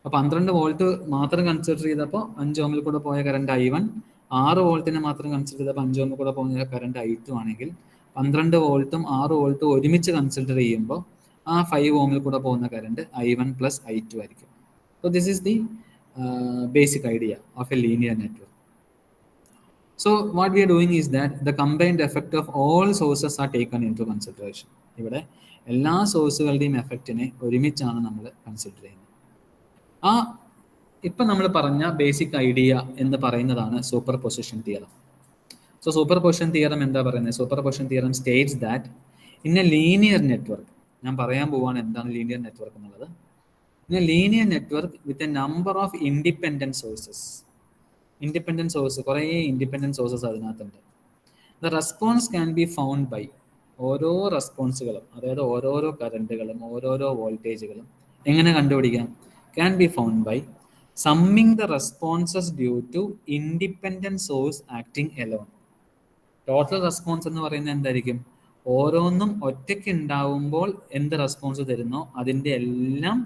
അപ്പം 12 വോൾട്ട് മാത്രം കൺസിഡർ ചെയ്തപ്പോൾ 5 ഓമിൽ കൂടെ പോയ കറണ്ട് I1, 6 വോൾട്ടിനെ മാത്രം കൺസിഡർ ചെയ്തപ്പോൾ 5 ഓമിൽ കൂടെ പോകുന്ന കറണ്ട് I2 ആണെങ്കിൽ 12 വോൾട്ടും 6 വോൾട്ടും ഒരുമിച്ച് കൺസിഡർ ചെയ്യുമ്പോൾ ആ 5 ഓമിൽ കൂടെ പോകുന്ന കറണ്ട് I1 പ്ലസ് I2 ആയിരിക്കും. So this is the basic idea of a linear network. So what we are doing is that the combined effect of all sources are taken into consideration. ഇവിടെ എല്ലാ സോഴ്സുകളുടെയും എഫക്റ്റിനെ ഒരുമിച്ചാണ് നമ്മൾ കൺസിഡർ ചെയ്യുന്നത്. ഇപ്പം നമ്മൾ പറഞ്ഞ ബേസിക് ഐഡിയ എന്ന് പറയുന്നതാണ് super position theorem. So superposition theorem എന്താ പറയുന്നത്? Super position theorem states that in a linear network, ഞാൻ പറയാൻ പോവാണ് എന്താണ് ലീനിയർ നെറ്റ്വർക്ക് എന്നുള്ളത്. In a linear network with a number of independent sources. Independent sources, കുറേ ഇൻഡിപെൻഡൻറ്റ് സോഴ്സസ് അതിനകത്തുണ്ട്. The response can be found by, ഓരോ റെസ്പോൺസുകളും, അതായത് ഓരോരോ കറണ്ടുകളും ഓരോരോ വോൾട്ടേജുകളും എങ്ങനെ കണ്ടുപിടിക്കാം? Can be found by summing the responses due to independent source acting alone. Total response എന്ന് പറയുന്നത് എന്തായിരിക്കും? ഓരോന്നും ഒറ്റയ്ക്ക് ഉണ്ടാവുമ്പോൾ എന്ത് റെസ്പോൺസ് തരുന്നോ അതിൻ്റെ എല്ലാം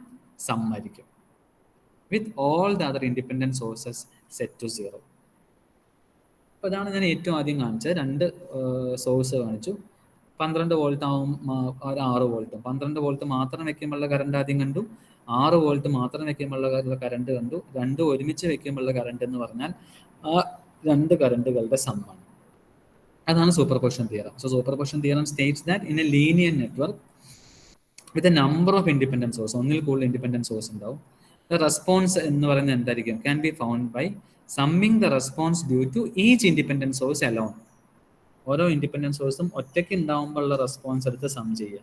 സമ്മായിരിക്കും, with all the other independent sources set to 0. അപ്പോൾ അതാണ് ഞാൻ ഏറ്റവും ആദ്യം കാണിച്ചത്. 2 സോഴ്സ് കാണിച്ചു. 12 വോൾട്ട് ആവും, 6 വോൾട്ടും. 12 വോൾട്ട് മാത്രം വെക്കുമ്പോഴുള്ള കറണ്ട് ആദ്യം കണ്ടു, 6 വോൾട്ട് മാത്രം വെക്കുമ്പോഴുള്ള കറണ്ട് കണ്ടു. 2 ഒരുമിച്ച് വെക്കുമ്പോഴുള്ള കറണ്ട് എന്ന് പറഞ്ഞാൽ ആ 2 കറണ്ടുകളുടെ സമ്മാണ്. അതാണ് superposition theorem. So superposition theorem states that in a linear network with a number of independent sources, ഒന്നിൽ കൂടുതൽ ഇൻഡിപെൻഡൻറ്റ് സോഴ്സ് ഉണ്ടാവും. ദ റെസ്പോൺസ് എന്ന് പറയുന്നത് എന്തായിരിക്കും? Can be found by summing the response due to each independent source alone. ഓരോ ഇൻഡിപെൻഡൻറ്റ് സോഴ്സും ഒറ്റയ്ക്ക് ഉണ്ടാകുമ്പോൾ ഉള്ള റെസ്പോൺസ് എടുത്ത് സം ചെയ്യുക.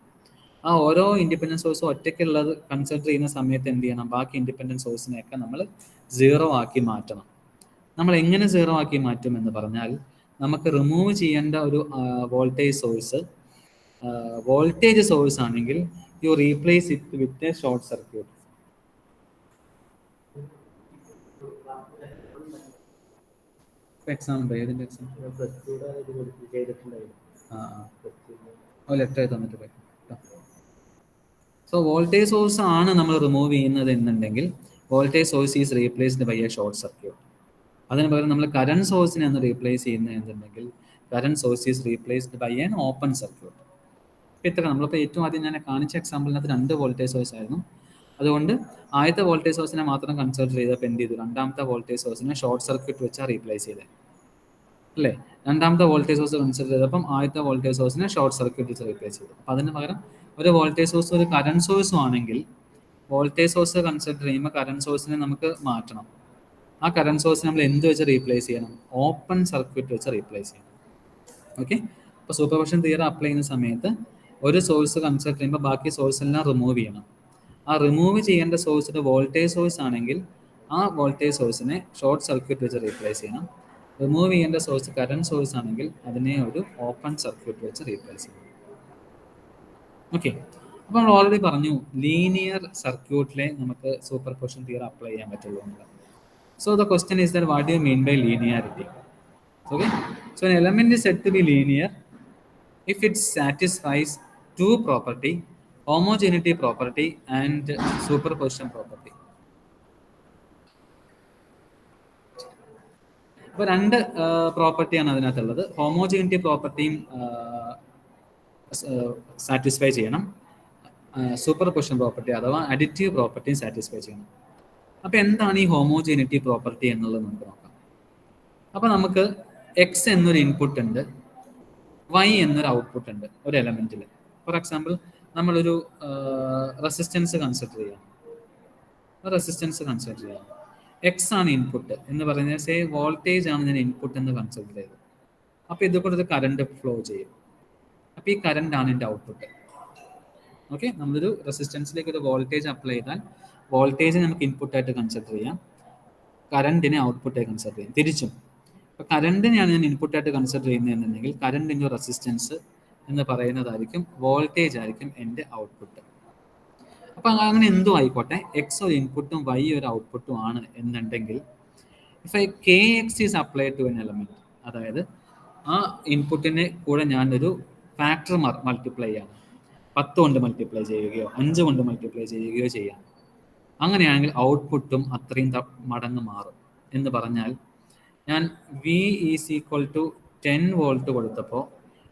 ആ ഓരോ ഇൻഡിപെൻഡൻറ്റ് സോഴ്സും ഒറ്റയ്ക്കുള്ളത് കൺസിഡർ ചെയ്യുന്ന സമയത്ത് എന്ത് ചെയ്യണം? ബാക്കി ഇൻഡിപെൻഡൻറ്റ് സോഴ്സിനെയൊക്കെ നമ്മൾ 0 ആക്കി മാറ്റണം. നമ്മൾ എങ്ങനെ 0 ആക്കി മാറ്റും എന്ന് പറഞ്ഞാൽ, നമുക്ക് റിമൂവ് ചെയ്യേണ്ട ഒരു വോൾട്ടേജ് സോഴ്സ് ആണെങ്കിൽ you replace it with a short circuit. Example ഏതിൻ്റെ എക്സാമ്പിൾ? ലെറ്റർ തന്നിട്ട് പോയി. സോ വോൾട്ടേജ് സോഴ്സ് ആണ് നമ്മൾ റിമൂവ് ചെയ്യുന്നത് എന്നുണ്ടെങ്കിൽ voltage source is replaced by a short circuit. അതിന് പകരം നമ്മൾ കറണ്ട് സോഴ്സിനെ ഒന്ന് റീപ്ലേസ് ചെയ്യുന്നത് എന്നുണ്ടെങ്കിൽ current source is replaced by an open circuit. ഇത്ര നമ്മളിപ്പോൾ ഏറ്റവും ആദ്യം ഞാൻ കാണിച്ച എക്സാമ്പിളിനകത്ത് 2 വോൾട്ടേജ് സോഴ്സ് ആയിരുന്നു. അതുകൊണ്ട് ആദ്യത്തെ വോൾട്ടേജ് സോഴ്സിനെ മാത്രം കൺസിഡർ ചെയ്തപ്പോൾ എന്ത് ചെയ്തു? രണ്ടാമത്തെ വോൾട്ടേജ് സോഴ്സിനെ ഷോർട്ട് സർക്യൂട്ട് വെച്ചാൽ റീപ്ലേസ് ചെയ്തത് അല്ലേ? രണ്ടാമത്തെ വോൾട്ടേജ് സോഴ്സ് കൺസിഡർ ചെയ്തപ്പം ആദ്യത്തെ വോൾട്ടേജ് സോഴ്സിനെ ഷോർട്ട് സർക്യൂട്ട് വെച്ച് റീപ്ലേസ് ചെയ്തു. അപ്പം അതിന് പകരം ഒരു വോൾട്ടേജ് സോഴ്സ് ഒരു കറണ്ട് സോഴ്സും ആണെങ്കിൽ വോൾട്ടേജ് സോഴ്സ് കൺസിഡർ ചെയ്യുമ്പോൾ കറണ്ട് സോഴ്സിനെ നമുക്ക് മാറ്റണം. ആ കറണ്ട് സോഴ്സ് നമ്മൾ എന്ത് വെച്ച് റീപ്ലേസ് ചെയ്യണം? ഓപ്പൺ സർക്യൂട്ട് വെച്ച് റീപ്ലേസ് ചെയ്യണം. ഓക്കെ. അപ്പോൾ സൂപ്പർപോസിഷൻ തിയറം അപ്ലൈ ചെയ്യുന്ന സമയത്ത് ഒരു സോഴ്സ് കൺസിഡർ ചെയ്യുമ്പോൾ ബാക്കി സോഴ്സ് എല്ലാം റിമൂവ് ചെയ്യണം. ആ റിമൂവ് ചെയ്യേണ്ട സോഴ്സ് ഒരു വോൾട്ടേജ് സോഴ്സ് ആണെങ്കിൽ ആ വോൾട്ടേജ് സോഴ്സിനെ ഷോർട്ട് സർക്യൂട്ട് വെച്ച് റീപ്ലേസ് ചെയ്യണം. റിമൂവ് ചെയ്യേണ്ട സോഴ്സ് കറണ്ട് സോഴ്സ് ആണെങ്കിൽ അതിനെ ഒരു ഓപ്പൺ സർക്യൂട്ട് വെച്ച് റീപ്ലേസ് ചെയ്യണം. ഓക്കെ. അപ്പോൾ നമ്മൾ ഓൾറെഡി പറഞ്ഞു ലീനിയർ സർക്യൂട്ടിലെ നമുക്ക് സൂപ്പർപോസിഷൻ തിയറം അപ്ലൈ ചെയ്യാൻ പറ്റുള്ളൂ എന്നുള്ളത്. So the question is that what do you mean by linearity? Okay, so an element is said to be linear if it satisfies 2 property, homogeneity property and superposition property. അപ്പോൾ 2 പ്രോപ്പർട്ടിയാണ് അതിനകത്തുള്ളത്. ഹോമോജീനിറ്റി പ്രോപ്പർട്ടിയും സാറ്റിസ്ഫൈ ചെയ്യണം, സൂപ്പർപോസിഷൻ പ്രോപ്പർട്ടി അഥവാ അഡിറ്റീവ് പ്രോപ്പർട്ടിയും സാറ്റിസ്ഫൈ ചെയ്യണം. അപ്പോൾ എന്താണ് ഈ ഹോമോജീനിറ്റി പ്രോപ്പർട്ടി എന്നുള്ളത് നമുക്ക് നോക്കാം. അപ്പോൾ നമുക്ക് എക്സ് എന്നൊരു ഇൻപുട്ട് ഉണ്ട്, വൈ എന്നൊരു ഔട്ട്പുട്ട് ഉണ്ട് ഒരു എലമെന്റിൽ. ഫോർ എക്സാമ്പിൾ നമ്മളൊരു റെസിസ്റ്റൻസ് കൺസിഡർ ചെയ്യാം. എക്സ് ആണ് ഇൻപുട്ട് എന്ന് പറയുന്നത്, സേ വോൾട്ടേജ് ആണ് ഞാൻ ഇൻപുട്ട് എന്ന് കൺസിഡർ ചെയ്തത്. അപ്പോൾ ഇതുപോലെ ഒരു കറണ്ട് ഫ്ലോ ചെയ്യും. അപ്പോൾ ഈ കറണ്ട് ആണ് എൻ്റെ ഔട്ട്പുട്ട്. ഓക്കെ, നമ്മളൊരു റെസിസ്റ്റൻസിലേക്ക് ഒരു വോൾട്ടേജ് അപ്ലൈ ചെയ്താൽ വോൾട്ടേജ് നമുക്ക് ഇൻപുട്ടായിട്ട് കൺസിഡർ ചെയ്യാം, കറണ്ടിനെ ഔട്ട്പുട്ടായി കൺസിഡർ ചെയ്യാം. തിരിച്ചും ഇപ്പോൾ കറണ്ടിനെയാണ് ഞാൻ ഇൻപുട്ടായിട്ട് കൺസിഡർ ചെയ്യുന്നതെന്നുണ്ടെങ്കിൽ കറണ്ടിൻ്റെ റെസിസ്റ്റൻസ് എന്ന് പറയുന്നതായിരിക്കും, വോൾട്ടേജ് ആയിരിക്കും എൻ്റെ ഔട്ട്പുട്ട്. അപ്പം അങ്ങനെ എന്തും ആയിക്കോട്ടെ, എക്സ് ഒരു ഇൻപുട്ടും വൈ ഒരു ഔട്ട്പുട്ടും ആണ് എന്നുണ്ടെങ്കിൽ if I K X is apply to an element, അതായത് ആ ഇൻപുട്ടിനെ കൂടെ ഞാനൊരു ഫാക്ടർ മൾട്ടിപ്ലൈ ചെയ്യണം, 10 കൊണ്ട് മൾട്ടിപ്ലൈ ചെയ്യുകയോ 5 കൊണ്ട് മൾട്ടിപ്ലൈ ചെയ്യുകയോ ചെയ്യാം. അങ്ങനെയാണെങ്കിൽ ഔട്ട്പുട്ടും അത്രയും മടങ്ങ് മാറും. എന്ന് പറഞ്ഞാൽ ഞാൻ V is equal to 10 volt കൊടുത്തപ്പോൾ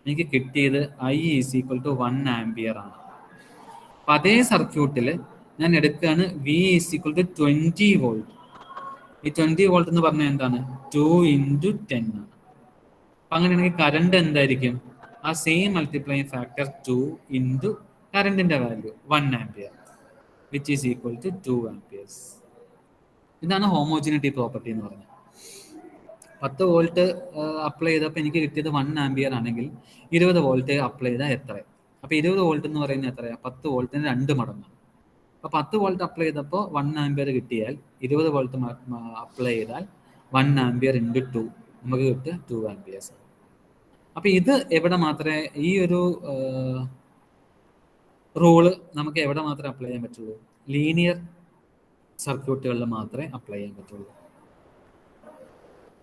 എനിക്ക് കിട്ടിയത് I is equal to 1 ampere ആണ്. അപ്പം അതേ സർക്യൂട്ടിൽ ഞാൻ എടുക്കുകയാണ് V is equal to 20 volt. ഈ 20 വോൾട്ട് എന്ന് പറഞ്ഞാൽ എന്താണ്? 2 × 10 ആണ്. അപ്പം അങ്ങനെയാണെങ്കിൽ കറണ്ട് എന്തായിരിക്കും? ആ സെയിം മൾട്ടിപ്ലൈയിങ് ഫാക്ടർ 2 × കറണ്ടിൻ്റെ value 1 ampere which is equal to 2 amperes. ഇതാണ് ഹോമോജിനിറ്റി പ്രോപ്പർട്ടി എന്ന് പറഞ്ഞത്. 10 വോൾട്ട് അപ്ലൈ ചെയ്തപ്പോൾ എനിക്ക് കിട്ടിയത് 1 ആംപിയർ ആണെങ്കിൽ 20 വോൾട്ട് അപ്ലൈ ചെയ്താൽ എത്ര? അപ്പോൾ 20 വോൾട്ട് എന്ന് പറയുന്നത് എത്രയാണ്? 10 വോൾട്ടിന് 2 മടങ്ങാണ്. അപ്പോൾ 10 വോൾട്ട് അപ്ലൈ ചെയ്തപ്പോൾ 1 ആംപിയർ കിട്ടിയാൽ 20 വോൾട്ട് അപ്ലൈ ചെയ്താൽ 1 ആംപിയർ × 2 നമുക്ക് കിട്ടുക 2 ആംപിയേഴ്സ്. അപ്പോൾ ഇത് എവിടെ മാത്രമേ ഈ ഒരു റൂള് നമുക്ക് എവിടെ മാത്രമേ അപ്ലൈ ചെയ്യാൻ പറ്റുള്ളൂ? ലീനിയർ സർക്യൂട്ടുകളിൽ മാത്രമേ അപ്ലൈ ചെയ്യാൻ പറ്റുള്ളൂ.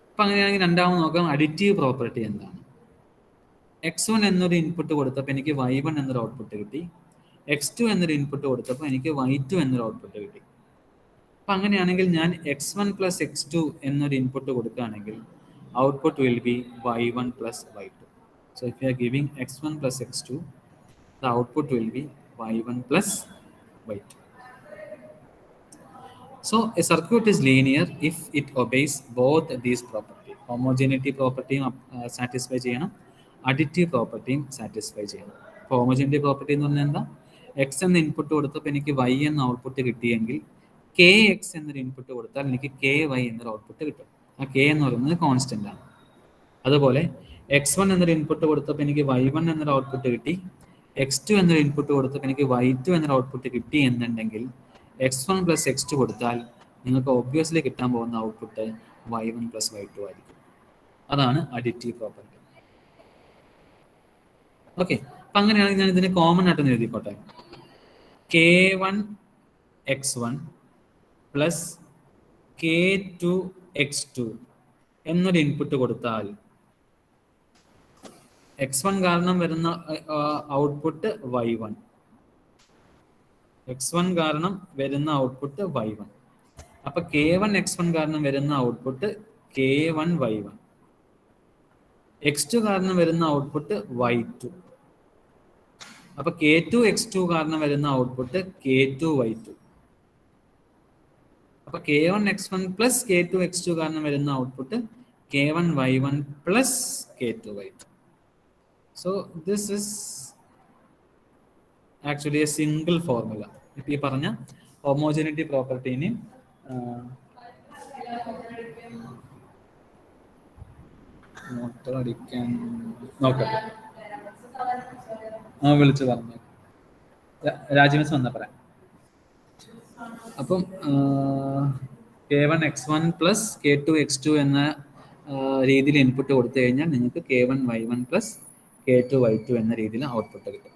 അപ്പം അങ്ങനെയാണെങ്കിൽ രണ്ടാമത് നോക്കാം, അഡിറ്റീവ് പ്രോപ്പർട്ടി എന്താണ്? x1 എന്നൊരു ഇൻപുട്ട് കൊടുത്തപ്പോൾ എനിക്ക് y1 എന്നൊരു ഔട്ട്പുട്ട് കിട്ടി, x2 എന്നൊരു ഇൻപുട്ട് കൊടുത്തപ്പോൾ എനിക്ക് y2 എന്നൊരു ഔട്ട്പുട്ട് കിട്ടി. അപ്പം അങ്ങനെയാണെങ്കിൽ ഞാൻ x1 + x2 എന്നൊരു ഇൻപുട്ട് കൊടുക്കുകയാണെങ്കിൽ output will be y1 + y2. So if you are giving x1 + x2, the output will be y1 plus y2. So a circuit is linear if it obeys both these properties. Homogeneity property satisfy ചെയ്യണം, additive property satisfy ചെയ്യണം. Homogeneity property എന്ന് പറഞ്ഞാൽ എന്താ? x എന്ന ഇൻപുട്ട് കൊടുത്തപ്പോൾ എനിക്ക് y എന്ന ഔട്ട്പുട്ട് കിട്ടിയെങ്കിൽ കെ എക്സ് എന്നൊരു ഇൻപുട്ട് കൊടുത്താൽ എനിക്ക് കെ വൈ എന്നൊരു ഔട്ട്പുട്ട് കിട്ടും. ആ കെ എന്ന് പറയുന്നത് കോൺസ്റ്റന്റ് ആണ്. അതുപോലെ x1 എന്നൊരു ഇൻപുട്ട് കൊടുത്തപ്പോൾ എനിക്ക് y1 എന്നൊരു ഔട്ട്പുട്ട് കിട്ടി, x2 എന്നൊരു ഇൻപുട്ട് കൊടുത്തപ്പോൾ എനിക്ക് y2 എന്നൊരു ഔട്ട്പുട്ട് കിട്ടി എന്നുണ്ടെങ്കിൽ x1 പ്ലസ് x2 കൊടുത്താൽ നിങ്ങൾക്ക് ഒബ്വിയസ്ലി കിട്ടാൻ പോകുന്ന ഔട്ട്പുട്ട് y1 പ്ലസ് y2 ആയിരിക്കും. അതാണ് അഡിറ്റീവ് പ്രോപ്പർട്ടി. ഓക്കെ, അപ്പം അങ്ങനെയാണെങ്കിൽ ഞാൻ ഇതിനെ കോമൺ ആയിട്ടൊന്ന് എഴുതിക്കോട്ടെ. k1 x1 plus k2 x2 എന്നൊരു ഇൻപുട്ട് കൊടുത്താൽ x1 കാരണം വരുന്ന ഔട്ട്പുട്ട് y1, x1 കാരണം വരുന്ന ഔട്ട്പുട്ട് y1. അപ്പൊ k1 x1 കാരണം വരുന്ന ഔട്ട്പുട്ട് k1 y1, x2 കാരണം വരുന്ന ഔട്ട്പുട്ട് y2. അപ്പൊ k2 x2 കാരണം വരുന്ന ഔട്ട്പുട്ട് k2 y2. അപ്പൊ k1 x1 plus k2 x2 കാരണം വരുന്ന output k1 y1 plus k2 y2. So this is actually a single formula. ഇപ്പം ഈ പറഞ്ഞ ഹോമോജനിറ്റി പ്രോപ്പർട്ടീനെ അടിക്കാൻ നോക്കട്ടെ. വിളിച്ചു പറഞ്ഞു രാജീവൻസ് വന്ന പറയാം. അപ്പം k1 x1 plus k2 x2 എന്ന രീതിയിൽ ഇൻപുട്ട് കൊടുത്തു കഴിഞ്ഞാൽ നിങ്ങൾക്ക് k1 y1 plus k2 y2 എന്ന രീതിയിൽ ഔട്ട്പുട്ട് കിട്ടും.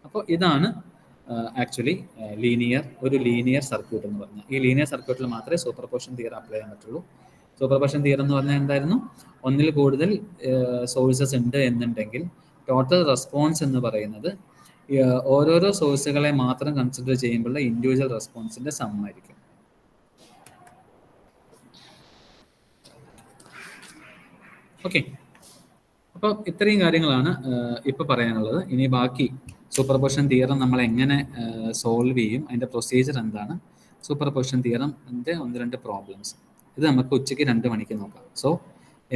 അപ്പോൾ ഇതാണ് ആക്ച്വലി ഒരു ലീനിയർ സർക്യൂട്ട് എന്ന് പറഞ്ഞാൽ. ഈ ലീനിയർ സർക്യൂട്ടിൽ മാത്രമേ സൂപ്പർപോസിഷൻ തിയറം അപ്ലൈ ചെയ്യാൻ പറ്റുള്ളൂ. സൂപ്പർപോസിഷൻ തിയറം എന്ന് പറഞ്ഞാൽ എന്തായിരുന്നു? ഒന്നിൽ കൂടുതൽ സോഴ്സസ് ഉണ്ട് എന്നുണ്ടെങ്കിൽ ടോട്ടൽ റെസ്പോൺസ് എന്ന് പറയുന്നത് ഓരോരോ സോഴ്സുകളെ മാത്രം കൺസിഡർ ചെയ്യുമ്പോഴുള്ള ഇൻഡിവിജ്വൽ റെസ്പോൺസിന്റെ സം ആയിരിക്കും. ഓക്കെ, അപ്പോൾ ഇത്രയും കാര്യങ്ങളാണ് ഇപ്പോൾ പറയാനുള്ളത്. ഇനി ബാക്കി സൂപ്പർപോസിഷൻ തിയറം നമ്മൾ എങ്ങനെ സോൾവ് ചെയ്യും, അതിൻ്റെ പ്രൊസീജിയർ എന്താണ്, സൂപ്പർപോസിഷൻ തിയറത്തിൻ്റെ 1-2 പ്രോബ്ലംസ്, ഇത് നമുക്ക് ഉച്ചയ്ക്ക് 2 മണിക്ക് നോക്കാം. So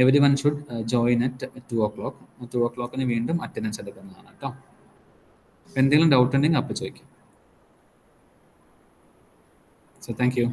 every one should join at 2 o'clock. 2 o'clock വീണ്ടും അറ്റൻഡൻസ് എടുക്കുന്നതാണ് കേട്ടോ. എന്തെങ്കിലും ഡൗട്ട് ഉണ്ടെങ്കിൽ അപ്പോൾ ചോദിക്കാം. So thank you.